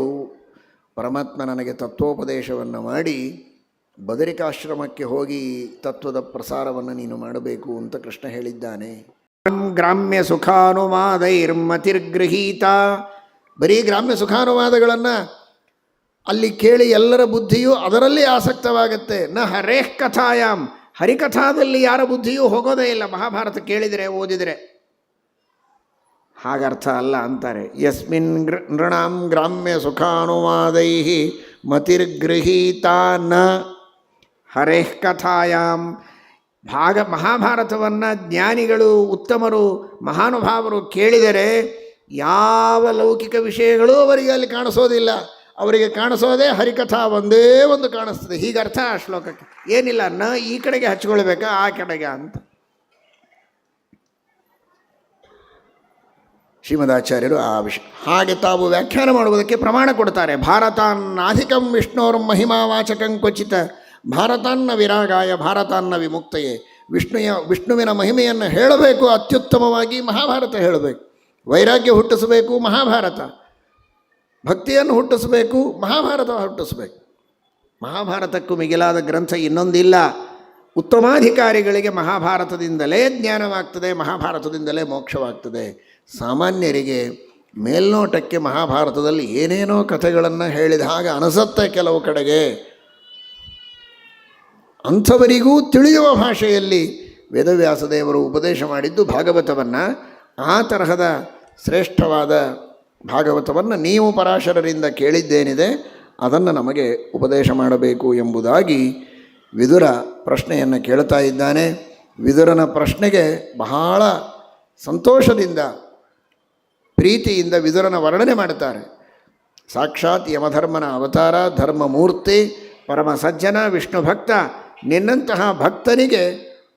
ಪರಮಾತ್ಮ ನನಗೆ ತತ್ವೋಪದೇಶವನ್ನು ಮಾಡಿ ಬದರಿಕಾಶ್ರಮಕ್ಕೆ ಹೋಗಿ ತತ್ವದ ಪ್ರಸಾರವನ್ನು ನೀನು ಮಾಡಬೇಕು ಅಂತ ಕೃಷ್ಣ ಹೇಳಿದ್ದಾನೆ. ಗ್ರಾಮ್ಯ ಸುಖಾನುವಾದೈರ್ಮತಿರ್ಗೃಹೀತ. ಬರೀ ಗ್ರಾಮ್ಯ ಸುಖಾನುವಾದಗಳನ್ನು ಅಲ್ಲಿ ಕೇಳಿ ಎಲ್ಲರ ಬುದ್ಧಿಯೂ ಅದರಲ್ಲಿ ಆಸಕ್ತವಾಗುತ್ತೆ. ನ ಹರೇಃ ಕಥಾಯಾಮ್, ಹರಿಕಥಾದಲ್ಲಿ ಯಾರ ಬುದ್ಧಿಯೂ ಹೋಗೋದೇ ಇಲ್ಲ. ಮಹಾಭಾರತ ಕೇಳಿದರೆ ಓದಿದರೆ ಹಾಗರ್ಥ ಅಲ್ಲ ಅಂತಾರೆ. ಯಸ್ಮಿನ್ ನೃಣಾಂ ಗ್ರಾಮ್ಯ ಸುಖಾನುವಾದೈ ಮತಿರ್ಗೃಹೀತ ನ ಹರೇಃ ಕಥಾಯಾಮ್. ಮಹಾಭಾರತವನ್ನು ಜ್ಞಾನಿಗಳು, ಉತ್ತಮರು, ಮಹಾನುಭಾವರು ಕೇಳಿದರೆ ಯಾವ ಲೌಕಿಕ ವಿಷಯಗಳೂ ಅವರಿಗೆ ಅಲ್ಲಿ ಕಾಣಿಸೋದಿಲ್ಲ. ಅವರಿಗೆ ಕಾಣಿಸೋದೇ ಹರಿಕಥಾ ಒಂದೇ ಒಂದು ಕಾಣಿಸ್ತದೆ. ಹೀಗರ್ಥ ಆ ಶ್ಲೋಕಕ್ಕೆ. ಏನಿಲ್ಲ, ನ ಈ ಕಡೆಗೆ ಹಚ್ಕೊಳ್ಬೇಕಾ ಆ ಕಡೆಗೆ ಅಂತ ಶ್ರೀಮದಾಚಾರ್ಯರು ಆ ವಿಷಯ ಹಾಗೆ ತಾವು ವ್ಯಾಖ್ಯಾನ ಮಾಡುವುದಕ್ಕೆ ಪ್ರಮಾಣ ಕೊಡ್ತಾರೆ. ಭಾರತಾನ್ನಾಧಿಕಂ ವಿಷ್ಣೋರ್ ಮಹಿಮಾವಾಚಕಂ ಕ್ವಚಿತ ಭಾರತಾನ್ನ ವಿರಾಗಾಯ ಭಾರತಾನ್ನ ವಿಮುಕ್ತಯೇ. ವಿಷ್ಣುವಿನ ಮಹಿಮೆಯನ್ನು ಹೇಳಬೇಕು ಅತ್ಯುತ್ತಮವಾಗಿ, ಮಹಾಭಾರತ ಹೇಳಬೇಕು. ವೈರಾಗ್ಯ ಹುಟ್ಟಿಸಬೇಕು, ಮಹಾಭಾರತ. ಭಕ್ತಿಯನ್ನು ಹುಟ್ಟಿಸಬೇಕು, ಮಹಾಭಾರತ ಹುಟ್ಟಿಸಬೇಕು. ಮಹಾಭಾರತಕ್ಕೂ ಮಿಗಿಲಾದ ಗ್ರಂಥ ಇನ್ನೊಂದಿಲ್ಲ. ಉತ್ತಮಾಧಿಕಾರಿಗಳಿಗೆ ಮಹಾಭಾರತದಿಂದಲೇ ಜ್ಞಾನವಾಗ್ತದೆ, ಮಹಾಭಾರತದಿಂದಲೇ ಮೋಕ್ಷವಾಗ್ತದೆ. ಸಾಮಾನ್ಯರಿಗೆ ಮೇಲ್ನೋಟಕ್ಕೆ ಮಹಾಭಾರತದಲ್ಲಿ ಏನೇನೋ ಕಥೆಗಳನ್ನು ಹೇಳಿದ ಹಾಗೆ ಅನಿಸುತ್ತೆ ಕೆಲವು ಕಡೆಗೆ. ಅಂಥವರಿಗೂ ತಿಳಿಯುವ ಭಾಷೆಯಲ್ಲಿ ವೇದವ್ಯಾಸದೇವರು ಉಪದೇಶ ಮಾಡಿದ್ದು ಭಾಗವತವನ್ನು. ಆ ತರಹದ ಶ್ರೇಷ್ಠವಾದ ಭಾಗವತವನ್ನು ನೀವು ಪರಾಶರರಿಂದ ಕೇಳಿದ್ದೇನಿದೆ ಅದನ್ನು ನಮಗೆ ಉಪದೇಶ ಮಾಡಬೇಕು ಎಂಬುದಾಗಿ ವಿದುರ ಪ್ರಶ್ನೆಯನ್ನು ಕೇಳ್ತಾ ಇದ್ದಾನೆ. ವಿದುರನ ಪ್ರಶ್ನೆಗೆ ಬಹಳ ಸಂತೋಷದಿಂದ, ಪ್ರೀತಿಯಿಂದ ವಿದುರನ ವರ್ಣನೆ ಮಾಡುತ್ತಾರೆ. ಸಾಕ್ಷಾತ್ ಯಮಧರ್ಮನ ಅವತಾರ, ಧರ್ಮಮೂರ್ತಿ, ಪರಮ ಸಜ್ಜನ, ವಿಷ್ಣು ಭಕ್ತ. ನಿನ್ನಂತಹ ಭಕ್ತನಿಗೆ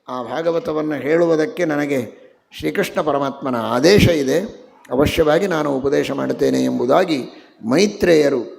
ಆ ಭಾಗವತವನ್ನು ಹೇಳುವುದಕ್ಕೆ ನನಗೆ ಶ್ರೀಕೃಷ್ಣ ಪರಮಾತ್ಮನ ಆದೇಶ ಇದೆ. ಅವಶ್ಯವಾಗಿ ನಾನು ಉಪದೇಶ ಮಾಡುತ್ತೇನೆ ಎಂಬುದಾಗಿ ಮೈತ್ರೇಯರು